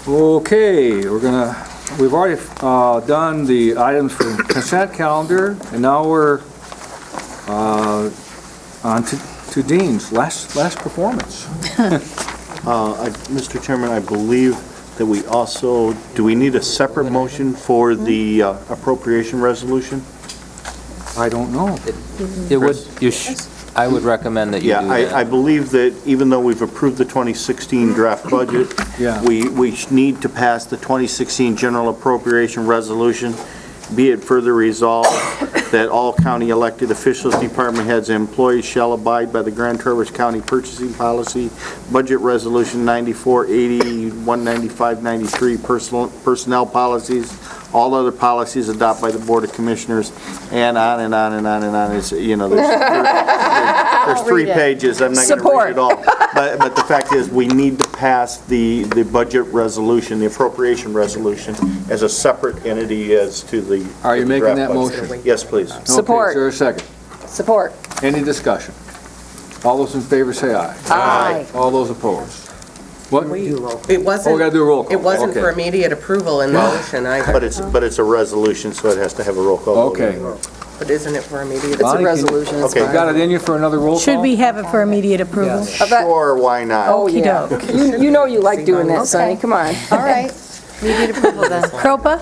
Okay, we've already done the items for consent calendar, and now we're on to Dean's last performance. Mr. Chairman, I believe that we also, do we need a separate motion for the appropriation resolution? I don't know. It would, I would recommend that you do that. I believe that even though we've approved the 2016 draft budget, Yeah. we need to pass the 2016 general appropriation resolution. Be it further resolved that all county elected officials, department heads, and employees shall abide by the Grand Traverse County Purchasing Policy, Budget Resolution 9480, 19593, personnel policies, all other policies adopted by the Board of Commissioners, and on and on and on and on. It's, you know, there's 3 pages. I'm not going to read it all. But the fact is, we need to pass the budget resolution, the appropriation resolution, as a separate entity as to the. Are you the making draft that budget. motion? Yes, please. Support. Okay, is there a second? Support. Any discussion? All those in favor say aye. Aye. All those opposed? What? It Oh, we wasn't, gotta do a roll call. it wasn't Okay. for immediate approval in the motion either. But it's a resolution, so it has to have a roll call. vote. Okay. But isn't it for immediate? It's a Bonnie, can- resolution, it's Okay. You fine. got it in you for another roll call? Should we have it for immediate approval? Sure, why not? Oh, yeah. Okey-doke. You know you like doing that, Sonny, come on. All right. Immediate approval then. Kropa,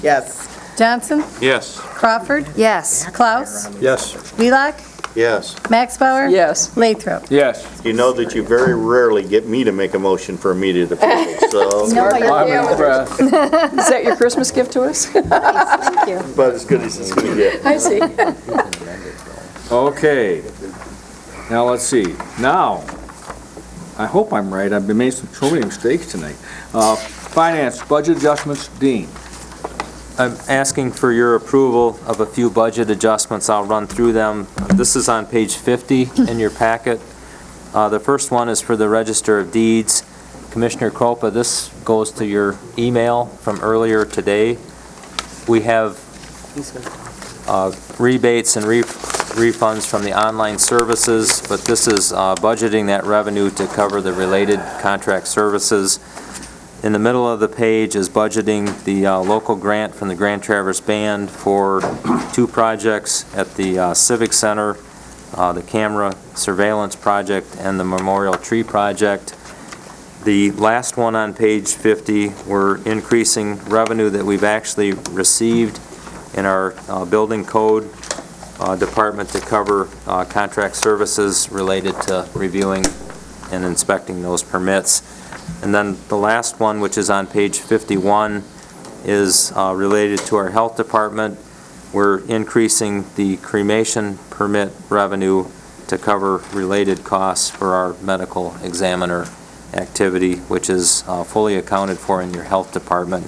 Yes. Johnson, Yes. Crawford, Yes. Klaus, Yes. Wheelock, Yes. Max Bauer, Yes. Lathrop. Yes. You know that you very rarely get me to make a motion for immediate approval, so, No, I'm you're impressed. Is that your Christmas gift to us? Thank you. about as good as it's going to get. I see. Okay. Now, let's see. Now, I hope I'm right. I've been making so many mistakes tonight. Finance, budget adjustments, Dean. I'm asking for your approval of a few budget adjustments. I'll run through them. This is on page 50 in your packet. The first one is for the Register of Deeds. Commissioner Kropa, this goes to your email from earlier today. We have rebates and refunds from the online services, but this is budgeting that revenue to cover the related contract services. In the middle of the page is budgeting the local grant from the Grand Traverse Band for 2 projects at the Civic Center, the camera surveillance project and the Memorial Tree project. The last one on page 50, we're increasing revenue that we've actually received in our building code department to cover contract services related to reviewing and inspecting those permits. And then the last one, which is on page 51, is related to our health department. We're increasing the cremation permit revenue to cover related costs for our medical examiner activity, which is fully accounted for in your health department.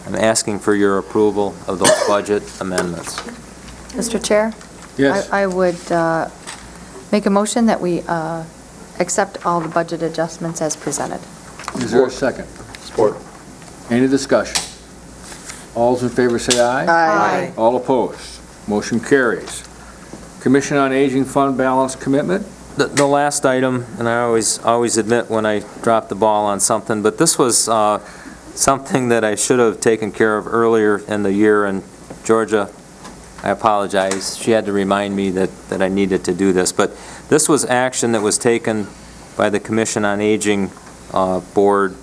I'm asking for your approval of those budget amendments. Mr. Chair? Yes. I would make a motion that we accept all the budget adjustments as presented. Is there a second? Support. Any discussion? All those in favor say aye. Aye. All opposed? Motion carries. Commission on Aging Fund Balance Commitment? The last item, and I always admit when I drop the ball on something, but this was something that I should have taken care of earlier in the year, and Georgia, I apologize, she had to remind me that I needed to do this, but this was action that was taken by the Commission on Aging Board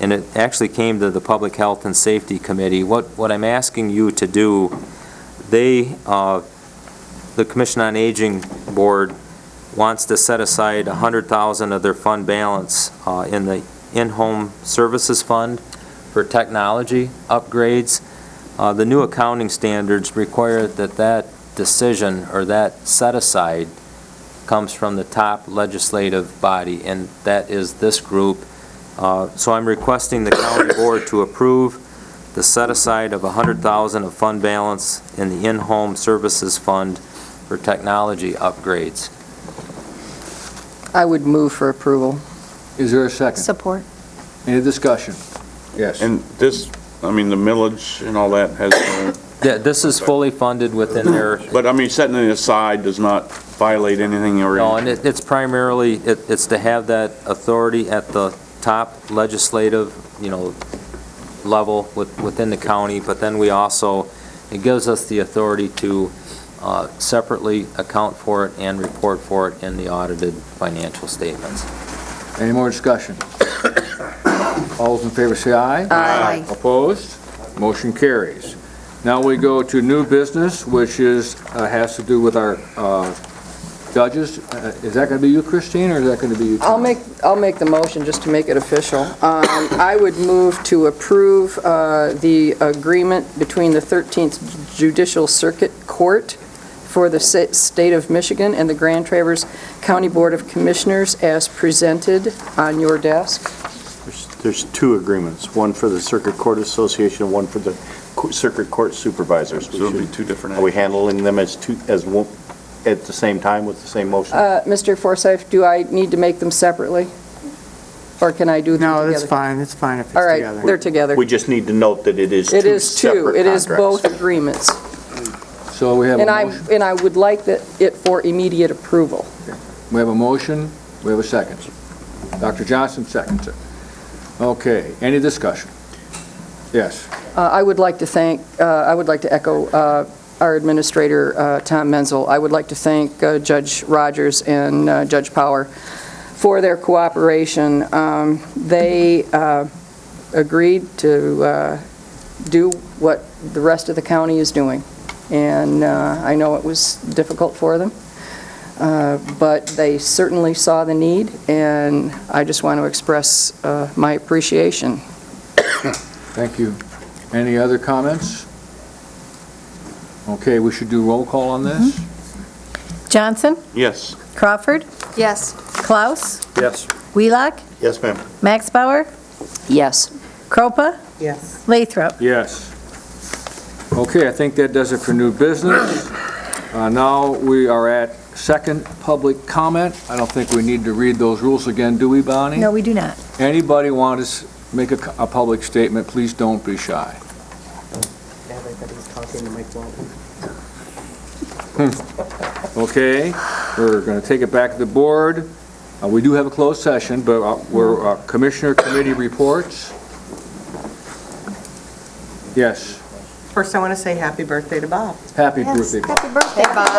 and it actually came to the Public Health and Safety Committee. What I'm asking you to do, the Commission on Aging Board wants to set aside $100,000 of their fund balance in the in-home services fund for technology upgrades. The new accounting standards require that decision or that set-aside comes from the top legislative body, and that is this group. So I'm requesting the county board to approve the set-aside of $100,000 of fund balance in the in-home services fund for technology upgrades. I would move for approval. Is there a second? Support. Any discussion? Yes. And this, I mean, the millage and all that has, Yeah, this is fully funded within their, but I mean, setting it aside does not violate anything or no, and it's primarily, it's to have that authority at the top legislative, level within the county, but then we also, it gives us the authority to separately account for it and report for it in the audited financial statements. Any more discussion? All those in favor say aye. Aye. Opposed? Motion carries. Now we go to new business, which has to do with our judges. Is that going to be you, Christine, or is that going to be you, Tom? I'll make the motion just to make it official. I would move to approve the agreement between the 13th Judicial Circuit Court for the State of Michigan and the Grand Traverse County Board of Commissioners as presented on your desk. There's two agreements, one for the Circuit Court Association, one for the Circuit Court Supervisors. So it'll be two different. Are we handling them as one, at the same time with the same motion? Mr. Forsyth, do I need to make them separately? Or can I do them together? No, that's fine, it's fine if it's All right, together. they're together. We just need to note that it is two It is two, separate it is contracts. both agreements. So we have a And motion. I would like it for immediate approval. We have a motion. We have a second. Dr. Johnson seconds it. Okay. Any discussion? Yes. I would like to echo our administrator, Tom Menzel. I would like to thank Judge Rogers and Judge Power for their cooperation. They agreed to do what the rest of the county is doing. And I know it was difficult for them, but they certainly saw the need, and I just want to express my appreciation. Thank you. Any other comments? Okay, we should do roll call on this. Johnson? Yes. Crawford? Yes. Klaus? Yes. Wheelock? Yes, ma'am. Max Bauer? Yes. Kropa? Yes. Lathrop? Yes. Okay, I think that does it for new business. Now we are at second public comment. I don't think we need to read those rules again, do we, Bonnie? No, we do not. Anybody want to make a public statement, please don't be shy. Everybody's talking to Mike Walton. Okay, we're going to take it back to the board. We do have a closed session, but we're Commissioner Committee reports. Yes. First, I want to say happy birthday to Bob. Happy birthday. Happy birthday, Bob.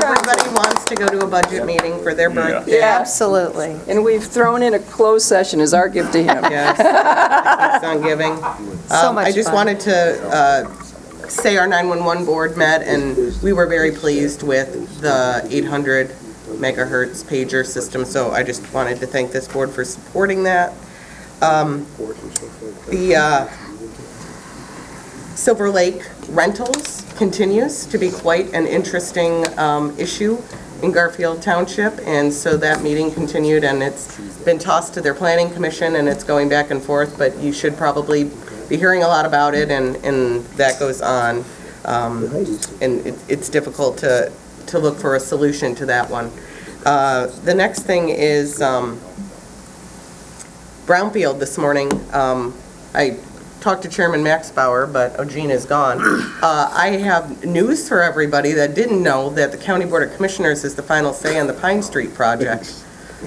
Everybody wants to go to a budget meeting for their birthday. Absolutely. And we've thrown in a closed session as our gift to him. Yes, keeps on giving. So much I just fun. wanted to say our 911 board met, and we were very pleased with the 800 megahertz pager system, so I just wanted to thank this board for supporting that. The Silver Lake rentals continues to be quite an interesting issue in Garfield Township, and so that meeting continued, and it's been tossed to their planning commission, and it's going back and forth, but you should probably be hearing a lot about it, and that goes on. And it's difficult to look for a solution to that one. The next thing is Brownfield this morning. I talked to Chairman Max Bauer, but Eugene is gone. I have news for everybody that didn't know that the County Board of Commissioners is the final say on the Pine Street project.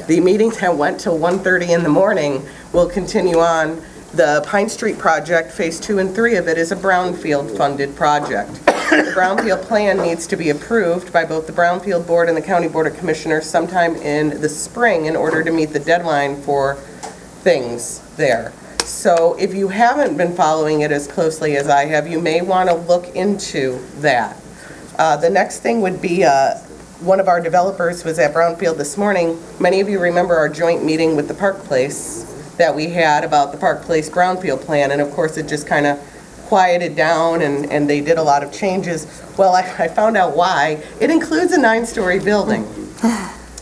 The meeting that went till 1:30 in the morning will continue on. The Pine Street project, Phase 2 and 3 of it, is a Brownfield-funded project. The Brownfield plan needs to be approved by both the Brownfield Board and the County Board of Commissioners sometime in the spring in order to meet the deadline for things there. So if you haven't been following it as closely as I have, you may want to look into that. The next thing would be, one of our developers was at Brownfield this morning. Many of you remember our joint meeting with the Park Place that we had about the Park Place Brownfield plan, and of course it just kind of quieted down and they did a lot of changes. Well, I found out why. It includes a 9-story building.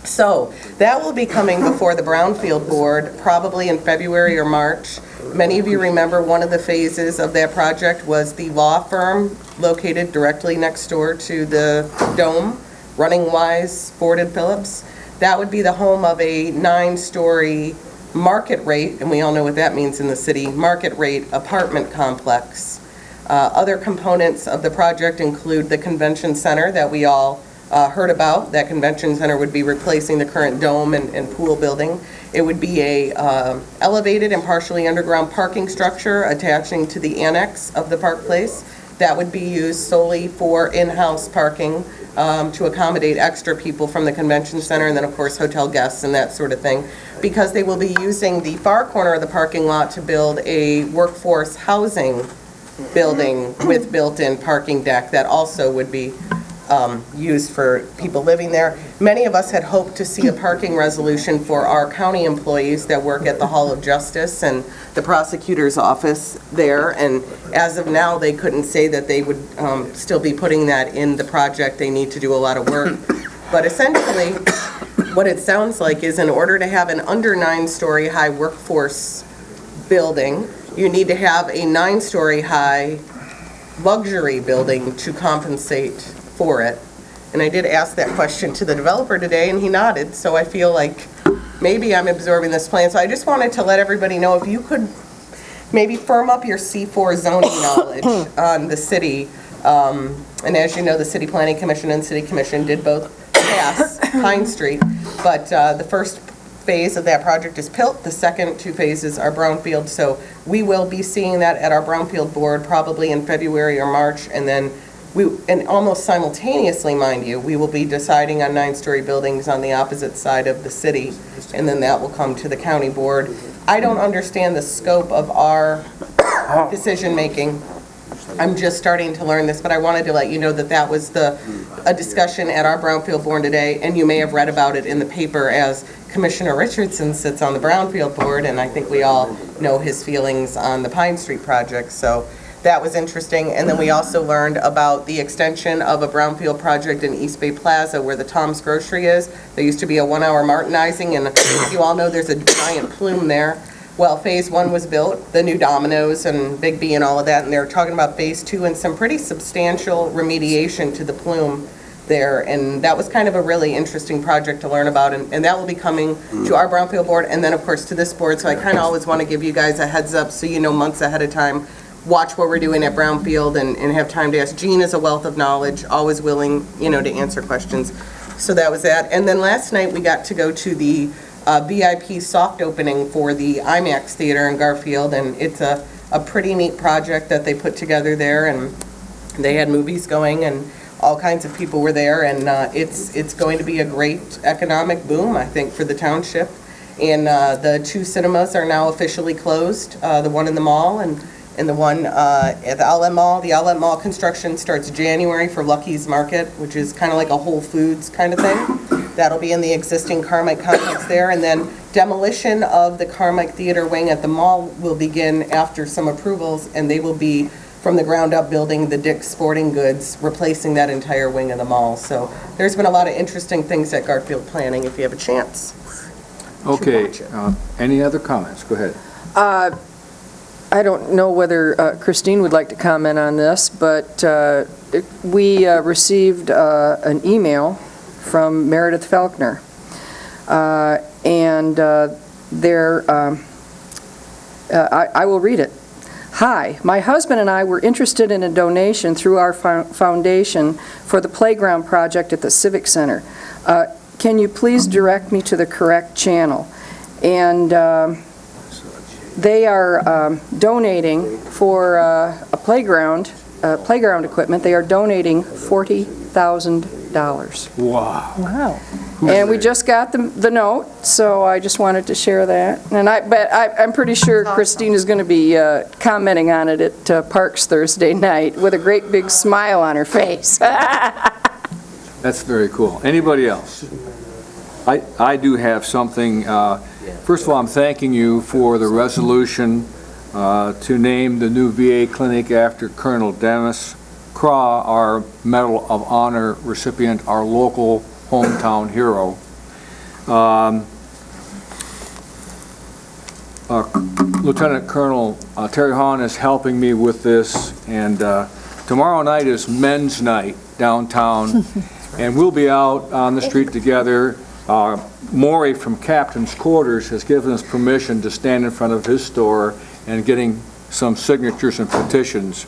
So that will be coming before the Brownfield Board probably in February or March. Many of you remember one of the phases of that project was the law firm located directly next door to the Dome, Running Wise, Ford and Phillips. That would be the home of a 9-story market rate, and we all know what that means in the city, market rate apartment complex. Other components of the project include the convention center that we all heard about. That convention center would be replacing the current Dome and pool building. It would be a elevated and partially underground parking structure attaching to the annex of the Park Place. That would be used solely for in-house parking to accommodate extra people from the convention center, and then of course hotel guests and that sort of thing, because they will be using the far corner of the parking lot to build a workforce housing building with built-in parking deck that also would be used for people living there. Many of us had hoped to see a parking resolution for our county employees that work at the Hall of Justice and the prosecutor's office there, and as of now, they couldn't say that they would still be putting that in the project. They need to do a lot of work. But essentially, what it sounds like is in order to have an under 9-story high workforce building, you need to have a 9-story high luxury building to compensate for it. And I did ask that question to the developer today, and he nodded, so I feel like maybe I'm absorbing this plan. So I just wanted to let everybody know if you could maybe firm up your C4 zoning knowledge on the city. And as you know, the City Planning Commission and City Commission did both pass Pine Street, but the first phase of that project is Pilt. The second 2 phases are Brownfield. So we will be seeing that at our Brownfield board probably in February or March, and then and almost simultaneously, mind you, we will be deciding on 9-story buildings on the opposite side of the city, and then that will come to the county board. I don't understand the scope of our decision-making. I'm just starting to learn this, but I wanted to let you know that that was a discussion at our Brownfield board today, and you may have read about it in the paper as Commissioner Richardson sits on the Brownfield board, and I think we all know his feelings on the Pine Street project, so that was interesting. And then we also learned about the extension of a Brownfield project in East Bay Plaza where the Tom's Grocery is. There used to be a 1-hour Martinizing, and you all know there's a giant plume there. Well, phase 1 was built, the new Domino's and Big B and all of that, and they're talking about phase 2 and some pretty substantial remediation to the plume there, and that was kind of a really interesting project to learn about, and that will be coming to our Brownfield board, and then of course to this board. So I kind of always want to give you guys a heads up so you know months ahead of time, watch what we're doing at Brownfield and have time to ask. Jean is a wealth of knowledge, always willing, to answer questions. So that was that. And then last night we got to go to the VIP soft opening for the IMAX Theater in Garfield, and it's a pretty neat project that they put together there, and they had movies going and all kinds of people were there, and it's going to be a great economic boom, I think, for the township. And the 2 cinemas are now officially closed, the one in the mall and the one at the Outlet Mall. The Outlet Mall construction starts January for Lucky's Market, which is kind of like a Whole Foods kind of thing. That'll be in the existing Carmike complex there. And then demolition of the Carmike Theater wing at the mall will begin after some approvals, and they will be from the ground up building the Dick's Sporting Goods, replacing that entire wing of the mall. So there's been a lot of interesting things at Garfield Planning if you have a chance. Okay, any other comments? Go ahead. I don't know whether Christine would like to comment on this, but we received an email from Meredith Faulkner, and I will read it. Hi, my husband and I were interested in a donation through our foundation for the playground project at the Civic Center. Can you please direct me to the correct channel? And they are donating for a playground equipment. They are donating $40,000. $1,500. Wow. Wow. And we just got the note, so I just wanted to share that. And I'm pretty sure Christine is going to be commenting on it at Parks Thursday night with a great big smile on her face. That's very cool. Anybody else? I do have something. First of all, I'm thanking you for the resolution to name the new VA clinic after Colonel Dennis Craw, our Medal of Honor recipient, our local hometown hero. Lieutenant Colonel Terry Hahn is helping me with this, and tomorrow night is men's night downtown, and we'll be out on the street together. Maury from Captain's Quarters has given us permission to stand in front of his store and getting some signatures and petitions.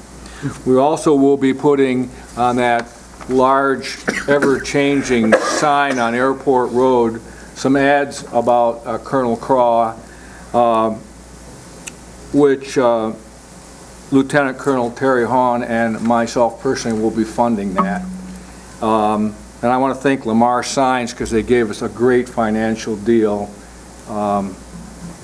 We also will be putting on that large, ever-changing sign on Airport Road some ads about Colonel Craw, which Lieutenant Colonel Terry Hahn and myself personally will be funding that. And I want to thank Lamar Signs because they gave us a great financial deal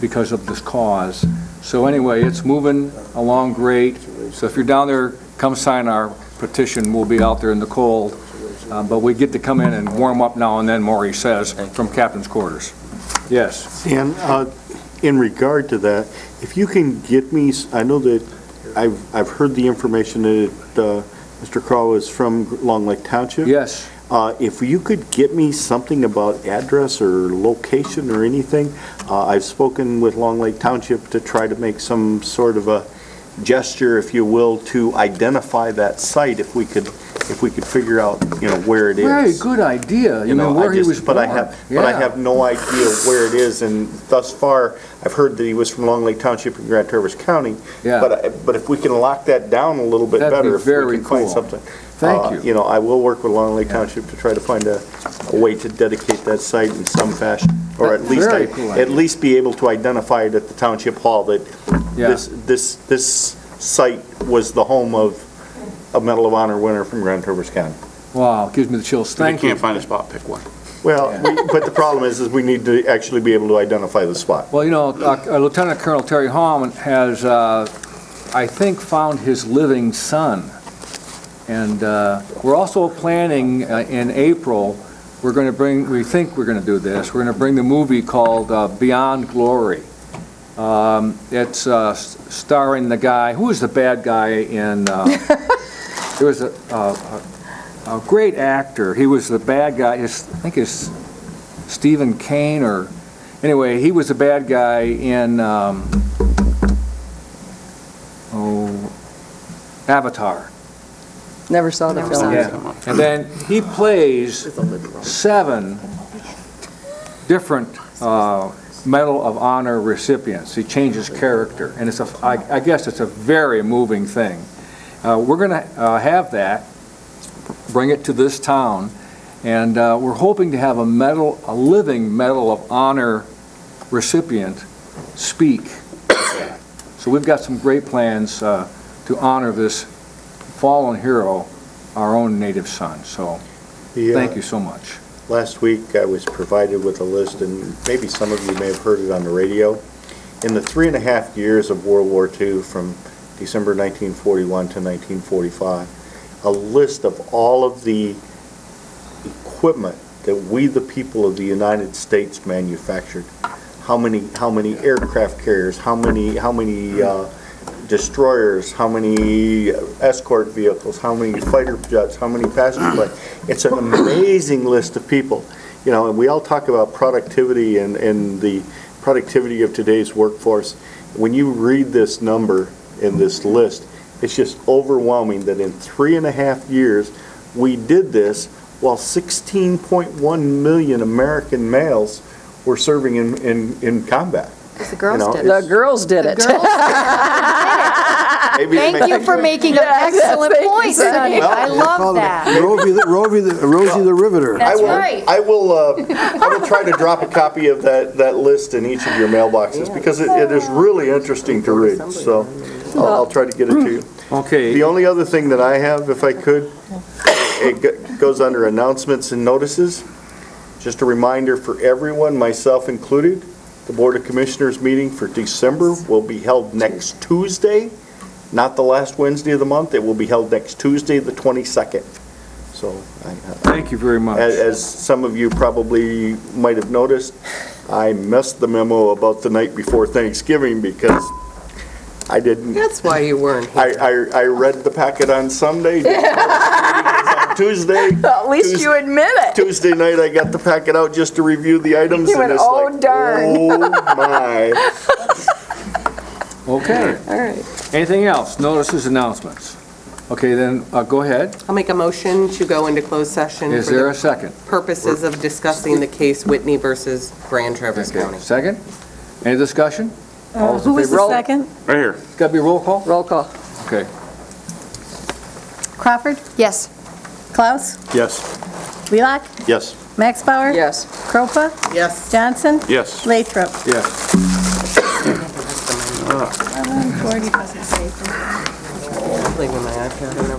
because of this cause. So anyway, it's moving along great. So if you're down there, come sign our petition. We'll be out there in the cold. But we get to come in and warm up now and then, Maury says, from Captain's Quarters. Yes. And in regard to that, if you can get me, I know that I've heard the information that Mr. Craw is from Long Lake Township. Yes. If you could get me something about address or location or anything, I've spoken with Long Lake Township to try to make some sort of a gesture, if you will, to identify that site if we could figure out, where it is. Very good idea. You know, where he was born. But I have no idea where it is, and thus far, I've heard that he was from Long Lake Township in Grand Traverse County. Yeah. But if we can lock that down a little bit better, if we can find something. Thank you. I will work with Long Lake Township to try to find a way to dedicate that site in some fashion, or at least be able to identify it at the Township Hall that this site was the home of a Medal of Honor winner from Grand Traverse County. Wow, gives me the chills. Thank you. Can't find a spot, pick one. Well, but the problem is we need to actually be able to identify the spot. Well, Lieutenant Colonel Terry Hahn has, I think, found his living son. And we're also planning in April, we think we're going to do this, we're going to bring the movie called Beyond Glory. It's starring the guy, who was the bad guy in, there was a great actor. He was the bad guy, I think it's Stephen Kane, or anyway, he was the bad guy in Avatar. Never saw the film. Yeah. And then he plays 7 different Medal of Honor recipients. He changes character, and I guess it's a very moving thing. We're going to have that, bring it to this town, and we're hoping to have a living Medal of Honor recipient speak. So we've got some great plans to honor this fallen hero, our own native son. So thank you so much. Last week I was provided with a list, and maybe some of you may have heard it on the radio. In the 3.5 years of World War II, from December 1941 to 1945, a list of all of the equipment that we, the people of the United States, manufactured. How many aircraft carriers, how many destroyers, how many escort vehicles, how many fighter jets, how many passenger planes. It's an amazing list of people. And we all talk about productivity and the productivity of today's workforce. When you read this number in this list, it's just overwhelming that in 3.5 years we did this while 16.1 million American males were serving in combat. The girls did it. The girls did it. Thank you for making an excellent point, Sonny. I love that. Rosie the Riveter. That's right. I will try to drop a copy of that list in each of your mailboxes because it is really interesting to read. So I'll try to get it to you. Okay. The only other thing that I have, if I could, it goes under announcements and notices. Just a reminder for everyone, myself included, the Board of Commissioners meeting for December will be held next Tuesday, not the last Wednesday of the month. It will be held next Tuesday, the 22nd. So, Thank you very much. as some of you probably might have noticed, I missed the memo about the night before Thanksgiving because I didn't. That's why you weren't here. I read the packet on Sunday. On Tuesday. At least you admit it. Tuesday night, I got the packet out just to review the items. You and went, it's "Oh, like, darn." Oh, my. Okay. All right. Anything else? Notices, announcements? Okay, then, go ahead. I'll make a motion to go into closed session Is for there a the second? purposes of discussing the case Whitney versus Grand Traverse Okay, County. second? Any discussion? All those in Who was favor? the second? Right here. It's got to be roll call? Roll call. Okay. Crawford? Yes. Klaus? Yes. Wheelock? Yes. Max Bauer? Yes. Cropa? Yes. Johnson? Yes. Lathrop? Yes. 11:40 doesn't say. Leaving my iPad in there.